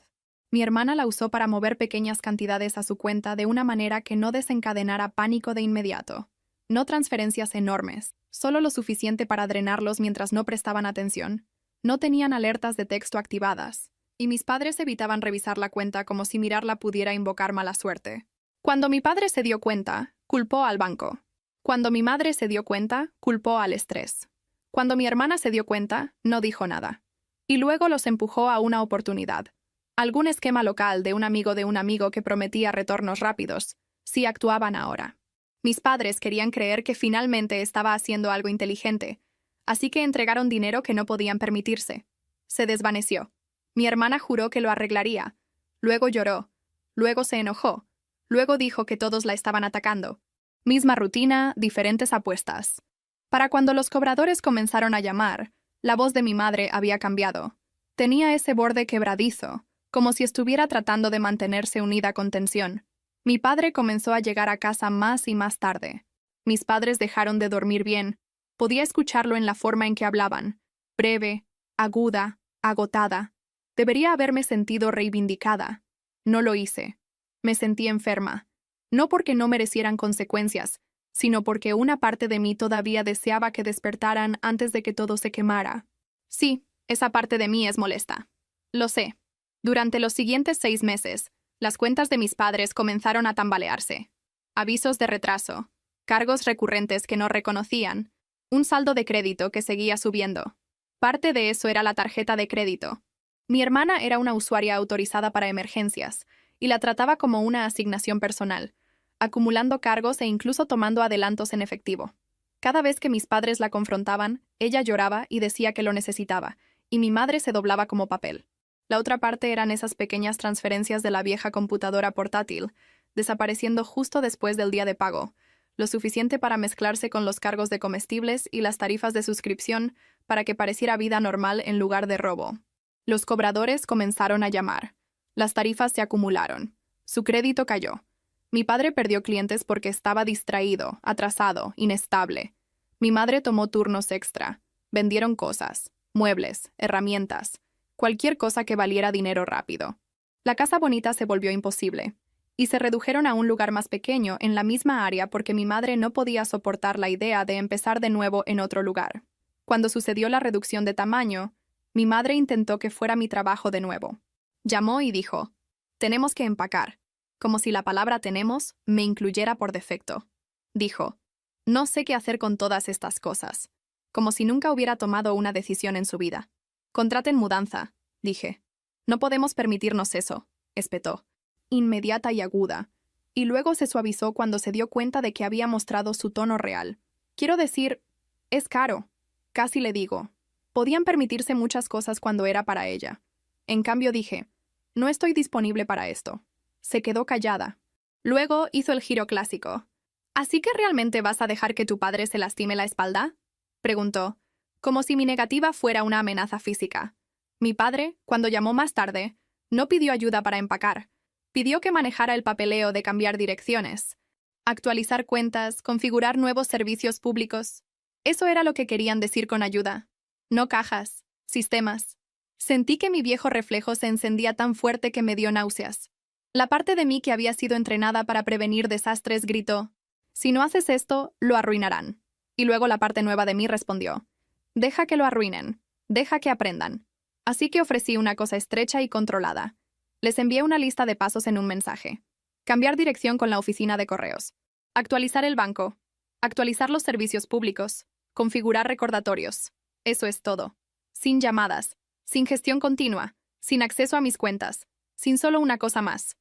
Mi hermana la usó para mover pequeñas cantidades a su cuenta de una manera que no desencadenara pánico de inmediato. No transferencias enormes, solo lo suficiente para drenarlos mientras no prestaban atención. No tenían alertas de texto activadas, y mis padres evitaban revisar la cuenta como si mirarla pudiera invocar mala suerte. Cuando mi padre se dio cuenta, culpó al banco. Cuando mi madre se dio cuenta, culpó al estrés. Cuando mi hermana se dio cuenta, no dijo nada. Y luego los empujó a una oportunidad. Algún esquema local de un amigo que prometía retornos rápidos, si actuaban ahora. Mis padres querían creer que finalmente estaba haciendo algo inteligente, así que entregaron dinero que no podían permitirse. Se desvaneció. Mi hermana juró que lo arreglaría. Luego lloró. Luego se enojó. Luego dijo que todos la estaban atacando. Misma rutina, diferentes apuestas. Para cuando los cobradores comenzaron a llamar, la voz de mi madre había cambiado. Tenía ese borde quebradizo, como si estuviera tratando de mantenerse unida con tensión. Mi padre comenzó a llegar a casa más y más tarde. Mis padres dejaron de dormir bien. Podía escucharlo en la forma en que hablaban. Breve, aguda, agotada. Debería haberme sentido reivindicada. No lo hice. Me sentí enferma. No porque no merecieran consecuencias, sino porque una parte de mí todavía deseaba que despertaran antes de que todo se quemara. Sí, esa parte de mí es molesta. Lo sé. Durante los siguientes 6 meses, las cuentas de mis padres comenzaron a tambalearse. Avisos de retraso, cargos recurrentes que no reconocían, un saldo de crédito que seguía subiendo. Parte de eso era la tarjeta de crédito. Mi hermana era una usuaria autorizada para emergencias, y la trataba como una asignación personal, acumulando cargos e incluso tomando adelantos en efectivo. Cada vez que mis padres la confrontaban, ella lloraba y decía que lo necesitaba, y mi madre se doblaba como papel. La otra parte eran esas pequeñas transferencias de la vieja computadora portátil, desapareciendo justo después del día de pago, lo suficiente para mezclarse con los cargos de comestibles y las tarifas de suscripción para que pareciera vida normal en lugar de robo. Los cobradores comenzaron a llamar. Las tarifas se acumularon. Su crédito cayó. Mi padre perdió clientes porque estaba distraído, atrasado, inestable. Mi madre tomó turnos extra. Vendieron cosas, muebles, herramientas, cualquier cosa que valiera dinero rápido. La casa bonita se volvió imposible, y se redujeron a un lugar más pequeño en la misma área porque mi madre no podía soportar la idea de empezar de nuevo en otro lugar. Cuando sucedió la reducción de tamaño, mi madre intentó que fuera mi trabajo de nuevo. Llamó y dijo, «Tenemos que empacar», como si la palabra tenemos me incluyera por defecto. Dijo, «No sé qué hacer con todas estas cosas», como si nunca hubiera tomado una decisión en su vida. «Contraten mudanza», dije. «No podemos permitirnos eso», espetó, inmediata y aguda, y luego se suavizó cuando se dio cuenta de que había mostrado su tono real. «Quiero decir, es caro», casi le digo. Podían permitirse muchas cosas cuando era para ella. En cambio dije, «No estoy disponible para esto». Se quedó callada. Luego hizo el giro clásico. «¿Así que realmente vas a dejar que tu padre se lastime la espalda?», preguntó, como si mi negativa fuera una amenaza física. Mi padre, cuando llamó más tarde, no pidió ayuda para empacar. Pidió que manejara el papeleo de cambiar direcciones, actualizar cuentas, configurar nuevos servicios públicos. Eso era lo que querían decir con ayuda. No cajas, sistemas. Sentí que mi viejo reflejo se encendía tan fuerte que me dio náuseas. La parte de mí que había sido entrenada para prevenir desastres gritó, «Si no haces esto, lo arruinarán». Y luego la parte nueva de mí respondió, «Deja que lo arruinen, deja que aprendan». Así que ofrecí una cosa estrecha y controlada. Les envié una lista de pasos en un mensaje. Cambiar dirección con la oficina de correos. Actualizar el banco. Actualizar los servicios públicos. Configurar recordatorios. Eso es todo. Sin llamadas. Sin gestión continua. Sin acceso a mis cuentas. Sin solo una cosa más.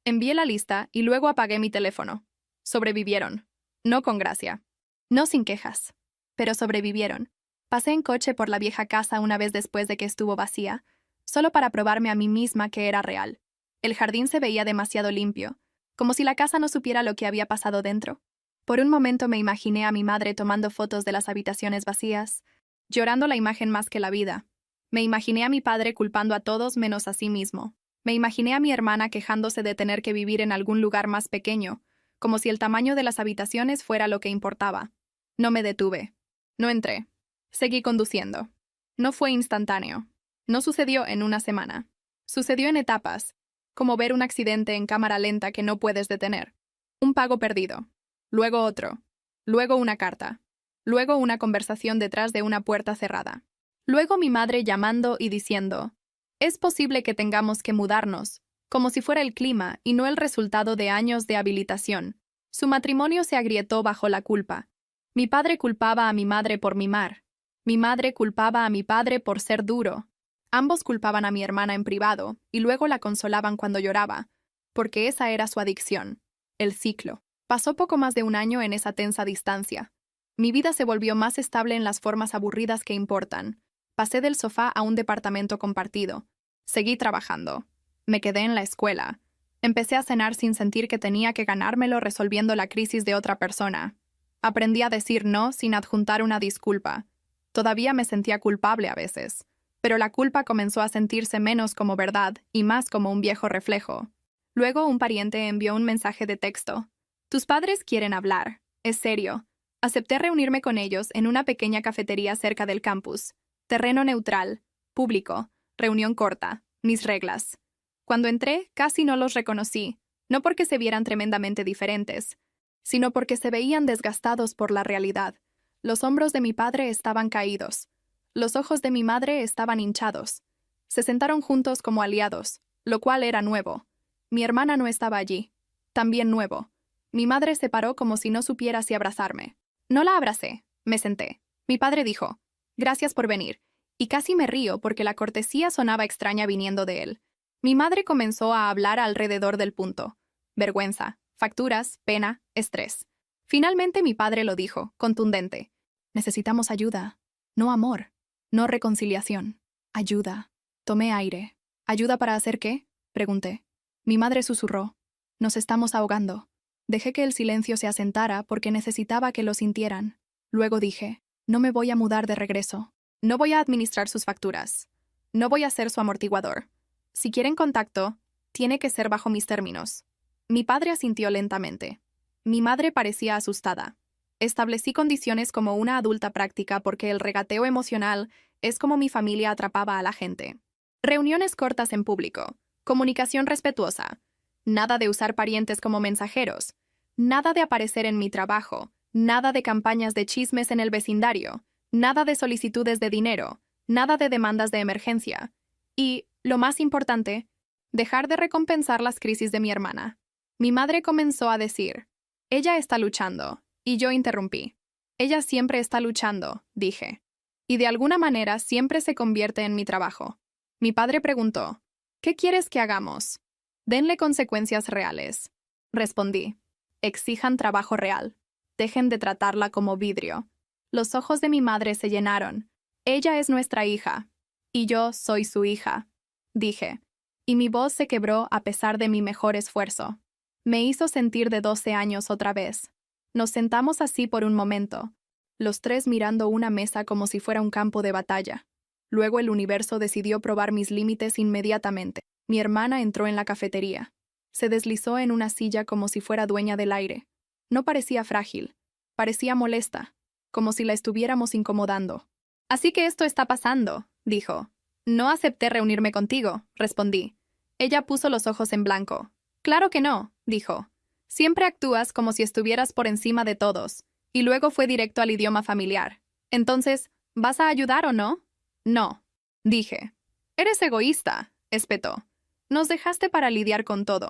Envié la lista y luego apagué mi teléfono. Sobrevivieron. No con gracia. No sin quejas. Pero sobrevivieron. Pasé en coche por la vieja casa una vez después de que estuvo vacía, solo para probarme a mí misma que era real. El jardín se veía demasiado limpio, como si la casa no supiera lo que había pasado dentro. Por un momento me imaginé a mi madre tomando fotos de las habitaciones vacías, llorando la imagen más que la vida. Me imaginé a mi padre culpando a todos menos a sí mismo. Me imaginé a mi hermana quejándose de tener que vivir en algún lugar más pequeño, como si el tamaño de las habitaciones fuera lo que importaba. No me detuve. No entré. Seguí conduciendo. No fue instantáneo. No sucedió en una semana. Sucedió en etapas, como ver un accidente en cámara lenta que no puedes detener. Un pago perdido. Luego otro. Luego una carta. Luego una conversación detrás de una puerta cerrada. Luego mi madre llamando y diciendo, «Es posible que tengamos que mudarnos», como si fuera el clima y no el resultado de años de habilitación. Su matrimonio se agrietó bajo la culpa. Mi padre culpaba a mi madre por mimar. Mi madre culpaba a mi padre por ser duro. Ambos culpaban a mi hermana en privado y luego la consolaban cuando lloraba, porque esa era su adicción. El ciclo. Pasó poco más de un año en esa tensa distancia. Mi vida se volvió más estable en las formas aburridas que importan. Pasé del sofá a un departamento compartido. Seguí trabajando. Me quedé en la escuela. Empecé a cenar sin sentir que tenía que ganármelo resolviendo la crisis de otra persona. Aprendí a decir no sin adjuntar una disculpa. Todavía me sentía culpable a veces, pero la culpa comenzó a sentirse menos como verdad y más como un viejo reflejo. Luego un pariente envió un mensaje de texto. «Tus padres quieren hablar. Es serio». Acepté reunirme con ellos en una pequeña cafetería cerca del campus. Terreno neutral, público, reunión corta, mis reglas. Cuando entré, casi no los reconocí, no porque se vieran tremendamente diferentes, sino porque se veían desgastados por la realidad. Los hombros de mi padre estaban caídos. Los ojos de mi madre estaban hinchados. Se sentaron juntos como aliados, lo cual era nuevo. Mi hermana no estaba allí. También nuevo. Mi madre se paró como si no supiera si abrazarme. No la abracé. Me senté. Mi padre dijo, «Gracias por venir». Y casi me río porque la cortesía sonaba extraña viniendo de él. Mi madre comenzó a hablar alrededor del punto. Vergüenza, facturas, pena, estrés. Finalmente mi padre lo dijo, contundente. Necesitamos ayuda. No amor. No reconciliación. Ayuda. Tomé aire. ¿Ayuda para hacer qué? Pregunté. Mi madre susurró. Nos estamos ahogando. Dejé que el silencio se asentara porque necesitaba que lo sintieran. Luego dije, no me voy a mudar de regreso. No voy a administrar sus facturas. No voy a ser su amortiguador. Si quieren contacto, tiene que ser bajo mis términos. Mi padre asintió lentamente. Mi madre parecía asustada. Establecí condiciones como una adulta práctica porque el regateo emocional es como mi familia atrapaba a la gente. Reuniones cortas en público. Comunicación respetuosa. Nada de usar parientes como mensajeros. Nada de aparecer en mi trabajo. Nada de campañas de chismes en el vecindario. Nada de solicitudes de dinero. Nada de demandas de emergencia. Y, lo más importante, dejar de recompensar las crisis de mi hermana. Mi madre comenzó a decir, ella está luchando, y yo interrumpí. Ella siempre está luchando, dije. Y de alguna manera siempre se convierte en mi trabajo. Mi padre preguntó, ¿qué quieres que hagamos? Denle consecuencias reales. Respondí, exijan trabajo real. Dejen de tratarla como vidrio. Los ojos de mi madre se llenaron. Ella es nuestra hija. Y yo soy su hija, dije. Y mi voz se quebró a pesar de mi mejor esfuerzo. Me hizo sentir de 12 años otra vez. Nos sentamos así por un momento, los tres mirando una mesa como si fuera un campo de batalla. Luego el universo decidió probar mis límites inmediatamente. Mi hermana entró en la cafetería. Se deslizó en una silla como si fuera dueña del aire. No parecía frágil, parecía molesta, como si la estuviéramos incomodando. Así que esto está pasando, dijo. No acepté reunirme contigo, respondí. Ella puso los ojos en blanco. Claro que no, dijo. Siempre actúas como si estuvieras por encima de todos. Y luego fue directo al idioma familiar. Entonces, ¿vas a ayudar o no? No, dije. Eres egoísta, espetó. Nos dejaste para lidiar con todo.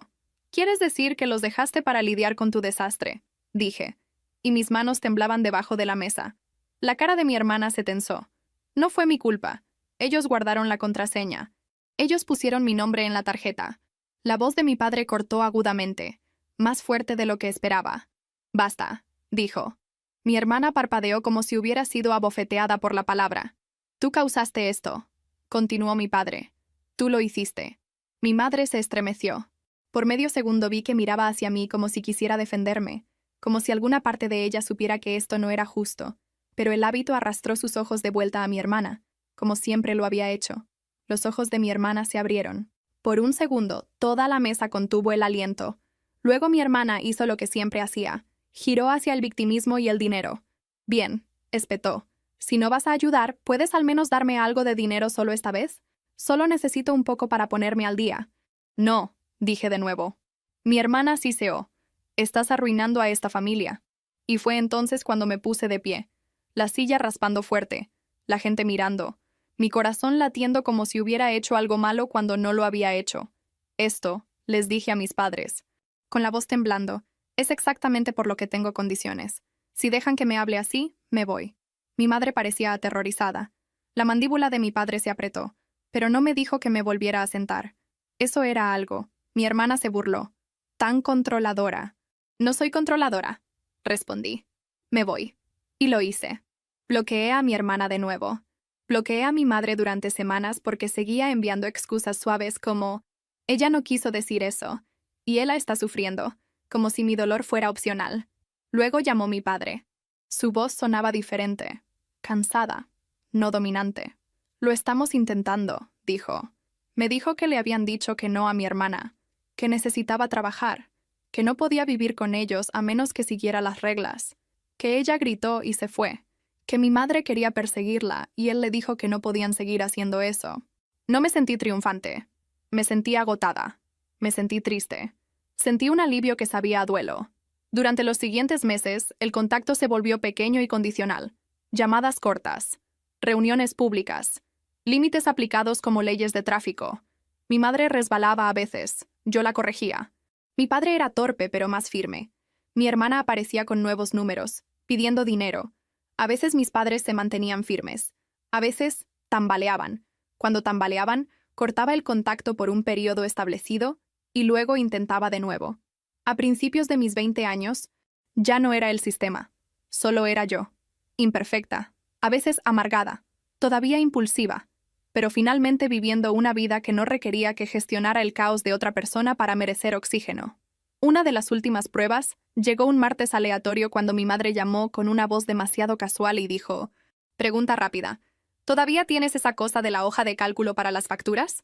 ¿Quieres decir que los dejaste para lidiar con tu desastre? Dije. Y mis manos temblaban debajo de la mesa. La cara de mi hermana se tensó. No fue mi culpa. Ellos guardaron la contraseña. Ellos pusieron mi nombre en la tarjeta. La voz de mi padre cortó agudamente, más fuerte de lo que esperaba. Basta, dijo. Mi hermana parpadeó como si hubiera sido abofeteada por la palabra. Tú causaste esto, continuó mi padre. Tú lo hiciste. Mi madre se estremeció. Por medio segundo vi que miraba hacia mí como si quisiera defenderme, como si alguna parte de ella supiera que esto no era justo, pero el hábito arrastró sus ojos de vuelta a mi hermana, como siempre lo había hecho. Los ojos de mi hermana se abrieron. Por un segundo, toda la mesa contuvo el aliento. Luego mi hermana hizo lo que siempre hacía. Giró hacia el victimismo y el dinero. Bien, espetó. Si no vas a ayudar, ¿puedes al menos darme algo de dinero solo esta vez? Solo necesito un poco para ponerme al día. No, dije de nuevo. Mi hermana siseó. Estás arruinando a esta familia. Y fue entonces cuando me puse de pie. La silla raspando fuerte. La gente mirando. Mi corazón latiendo como si hubiera hecho algo malo cuando no lo había hecho. Esto, les dije a mis padres. Con la voz temblando, es exactamente por lo que tengo condiciones. Si dejan que me hable así, me voy. Mi madre parecía aterrorizada. La mandíbula de mi padre se apretó, pero no me dijo que me volviera a sentar. Eso era algo. Mi hermana se burló. Tan controladora. No soy controladora, respondí. Me voy. Y lo hice. Bloqueé a mi hermana de nuevo. Bloqueé a mi madre durante semanas porque seguía enviando excusas suaves como, ella no quiso decir eso, y ella está sufriendo, como si mi dolor fuera opcional. Luego llamó mi padre. Su voz sonaba diferente, cansada, no dominante. Lo estamos intentando, dijo. Me dijo que le habían dicho que no a mi hermana, que necesitaba trabajar, que no podía vivir con ellos a menos que siguiera las reglas, que ella gritó y se fue, que mi madre quería perseguirla y él le dijo que no podían seguir haciendo eso. No me sentí triunfante. Me sentí agotada. Me sentí triste. Sentí un alivio que sabía a duelo. Durante los siguientes meses, el contacto se volvió pequeño y condicional. Llamadas cortas. Reuniones públicas. Límites aplicados como leyes de tráfico. Mi madre resbalaba a veces. Yo la corregía. Mi padre era torpe pero más firme. Mi hermana aparecía con nuevos números, pidiendo dinero. A veces mis padres se mantenían firmes. A veces tambaleaban. Cuando tambaleaban, Cortaba el contacto por un periodo establecido y luego intentaba de nuevo. A principios de mis 20 años, ya no era el sistema, solo era yo. Imperfecta, a veces amargada, todavía impulsiva, pero finalmente viviendo una vida que no requería que gestionara el caos de otra persona para merecer oxígeno. Una de las últimas pruebas llegó un martes aleatorio cuando mi madre llamó con una voz demasiado casual y dijo: «Pregunta rápida. ¿Todavía tienes esa cosa de la hoja de cálculo para las facturas?»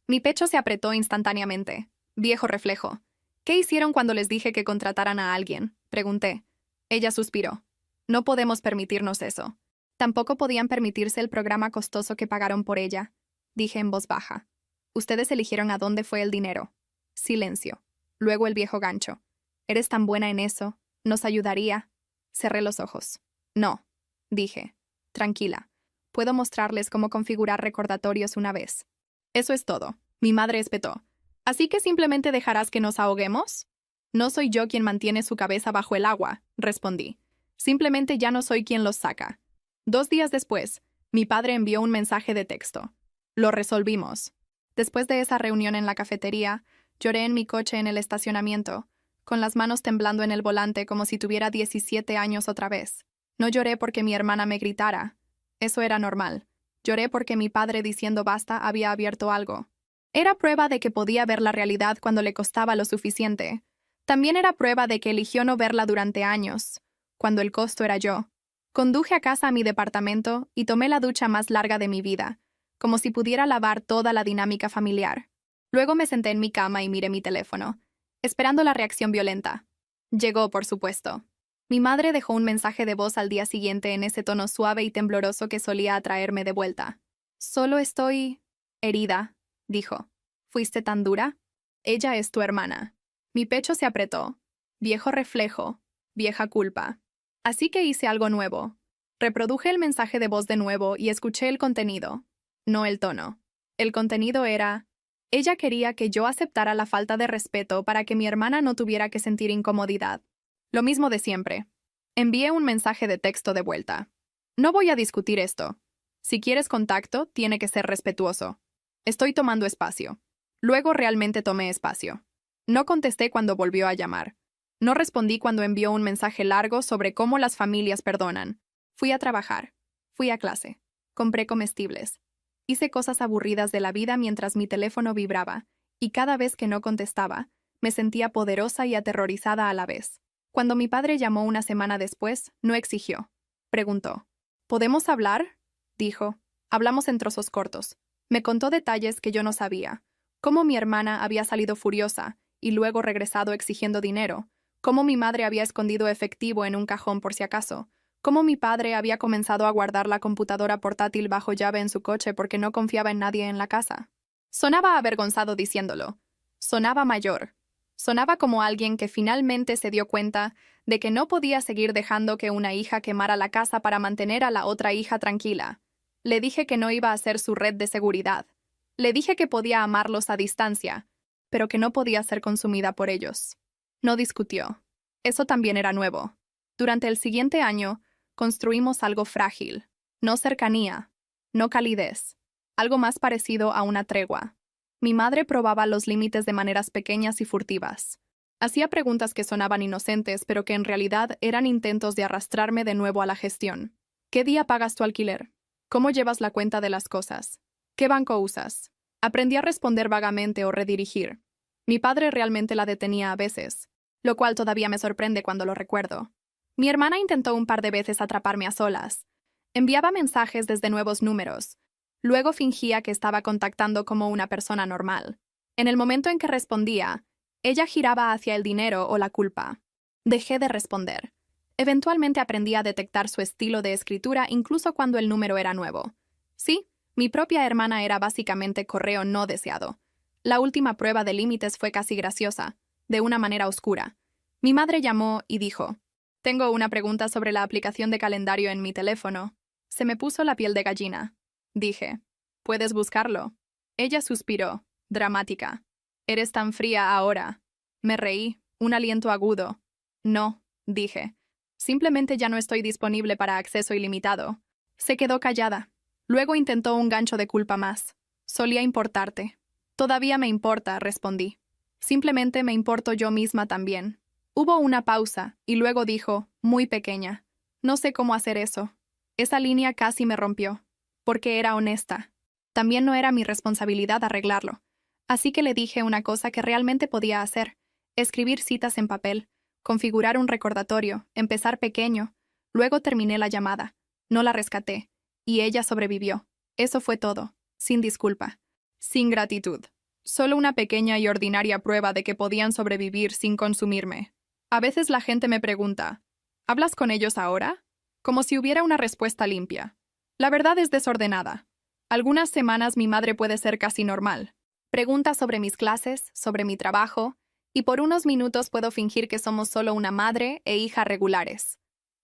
Mi pecho se apretó instantáneamente. Viejo reflejo. «¿Qué hicieron cuando les dije que contrataran a alguien?», pregunté. Ella suspiró. «No podemos permitirnos eso». Tampoco podían permitirse el programa costoso que pagaron por ella, dije en voz baja. Ustedes eligieron a dónde fue el dinero. Silencio. Luego el viejo gancho. Eres tan buena en eso. ¿Nos ayudaría? Cerré los ojos. No, dije. Tranquila. Puedo mostrarles cómo configurar recordatorios una vez. Eso es todo. Mi madre espetó. ¿Así que simplemente dejarás que nos ahoguemos? No soy yo quien mantiene su cabeza bajo el agua, respondí. Simplemente ya no soy quien los saca. 2 días después, mi padre envió un mensaje de texto. Lo resolvimos. Después de esa reunión en la cafetería, lloré en mi coche en el estacionamiento, con las manos temblando en el volante como si tuviera 17 años otra vez. No lloré porque mi hermana me gritara. Eso era normal. Lloré porque mi padre diciendo basta había abierto algo. Era prueba de que podía ver la realidad cuando le costaba lo suficiente. También era prueba de que eligió no verla durante años, cuando el costo era yo. Conduje a casa a mi departamento y tomé la ducha más larga de mi vida, como si pudiera lavar toda la dinámica familiar. Luego me senté en mi cama y miré mi teléfono, esperando la reacción violenta. Llegó, por supuesto. Mi madre dejó un mensaje de voz al día siguiente en ese tono suave y tembloroso que solía atraerme de vuelta. «Solo estoy herida», dijo. «¿Fuiste tan dura? Ella es tu hermana». Mi pecho se apretó. Viejo reflejo, vieja culpa. Así que hice algo nuevo. Reproduje el mensaje de voz de nuevo y escuché el contenido, no el tono. El contenido era: ella quería que yo aceptara la falta de respeto para que mi hermana no tuviera que sentir incomodidad. Lo mismo de siempre. Envié un mensaje de texto de vuelta. No voy a discutir esto. Si quieres contacto, tiene que ser respetuoso. Estoy tomando espacio. Luego realmente tomé espacio. No contesté cuando volvió a llamar. No respondí cuando envió un mensaje largo sobre cómo las familias perdonan. Fui a trabajar. Fui a clase. Compré comestibles. Hice cosas aburridas de la vida mientras mi teléfono vibraba, y cada vez que no contestaba, me sentía poderosa y aterrorizada a la vez. Cuando mi padre llamó una semana después, no exigió. Preguntó. «¿Podemos hablar?», dijo. Hablamos en trozos cortos. Me contó detalles que yo no sabía. Cómo mi hermana había salido furiosa y luego regresado exigiendo dinero. Cómo mi madre había escondido efectivo en un cajón por si acaso. Cómo mi padre había comenzado a guardar la computadora portátil bajo llave en su coche porque no confiaba en nadie en la casa. Sonaba avergonzado diciéndolo. Sonaba mayor. Sonaba como alguien que finalmente se dio cuenta de que no podía seguir dejando que una hija quemara la casa para mantener a la otra hija tranquila. Le dije que no iba a ser su red de seguridad. Le dije que podía amarlos a distancia, pero que no podía ser consumida por ellos. No discutió. Eso también era nuevo. Durante el siguiente año, construimos algo frágil. No cercanía, no calidez. Algo más parecido a una tregua. Mi madre probaba los límites de maneras pequeñas y furtivas. Hacía preguntas que sonaban inocentes, pero que en realidad eran intentos de arrastrarme de nuevo a la gestión. ¿Qué día pagas tu alquiler? ¿Cómo llevas la cuenta de las cosas? ¿Qué banco usas? Aprendí a responder vagamente o redirigir. Mi padre realmente la detenía a veces, lo cual todavía me sorprende cuando lo recuerdo. Mi hermana intentó un par de veces atraparme a solas. Enviaba mensajes desde nuevos números. Luego fingía que estaba contactando como una persona normal. En el momento en que respondía, ella giraba hacia el dinero o la culpa. Dejé de responder. Eventualmente aprendí a detectar su estilo de escritura incluso cuando el número era nuevo. Sí, mi propia hermana era básicamente correo no deseado. La última prueba de límites fue casi graciosa, de una manera oscura. Mi madre llamó y dijo: «Tengo una pregunta sobre la aplicación de calendario en mi teléfono». Se me puso la piel de gallina. Dije: «¿Puedes buscarlo?». Ella suspiró, dramática. «Eres tan fría ahora». Me reí, un aliento agudo. «No», dije. «Simplemente ya no estoy disponible para acceso ilimitado». Se quedó callada. Luego intentó un gancho de culpa más. Solía importarte. Todavía me importa, respondí. Simplemente me importo yo misma también. Hubo una pausa, y luego dijo, muy pequeña. No sé cómo hacer eso. Esa línea casi me rompió. Porque era honesta. También no era mi responsabilidad arreglarlo. Así que le dije una cosa que realmente podía hacer. Escribir citas en papel, configurar un recordatorio, empezar pequeño. Luego terminé la llamada. No la rescaté. Y ella sobrevivió. Eso fue todo. Sin disculpa. Sin gratitud. Solo una pequeña y ordinaria prueba de que podían sobrevivir sin consumirme. A veces la gente me pregunta, ¿hablas con ellos ahora? Como si hubiera una respuesta limpia. La verdad es desordenada. Algunas semanas mi madre puede ser casi normal. Pregunta sobre mis clases, sobre mi trabajo, y por unos minutos puedo fingir que somos solo una madre e hija regulares.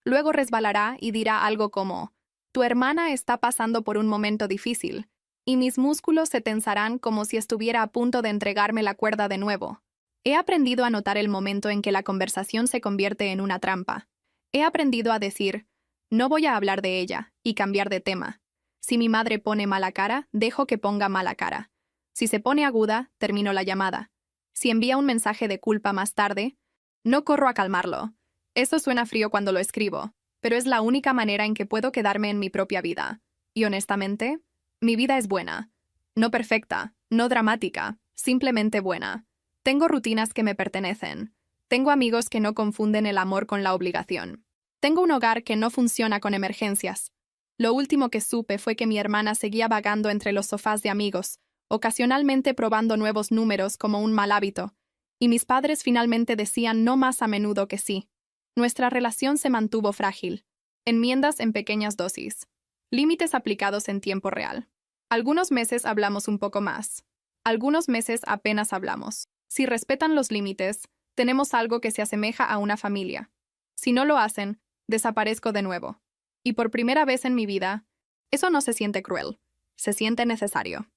Luego resbalará y dirá algo como, tu hermana está pasando por un momento difícil, y mis músculos se tensarán como si estuviera a punto de entregarme la cuerda de nuevo. He aprendido a notar el momento en que la conversación se convierte en una trampa. He aprendido a decir, no voy a hablar de ella, y cambiar de tema. Si mi madre pone mala cara, dejo que ponga mala cara. Si se pone aguda, termino la llamada. Si envía un mensaje de culpa más tarde, no corro a calmarlo. Eso suena frío cuando lo escribo, pero es la única manera en que puedo quedarme en mi propia vida. Y honestamente, mi vida es buena. No perfecta, no dramática, simplemente buena. Tengo rutinas que me pertenecen. Tengo amigos que no confunden el amor con la obligación. Tengo un hogar que no funciona con emergencias. Lo último que supe fue que mi hermana seguía vagando entre los sofás de amigos, ocasionalmente probando nuevos números como un mal hábito, y mis padres finalmente decían no más a menudo que sí. Nuestra relación se mantuvo frágil. Enmiendas en pequeñas dosis. Límites aplicados en tiempo real. Algunos meses hablamos un poco más. Algunos meses apenas hablamos. Si respetan los límites, tenemos algo que se asemeja a una familia. Si no lo hacen, desaparezco de nuevo. Y por primera vez en mi vida, eso no se siente cruel, se siente necesario.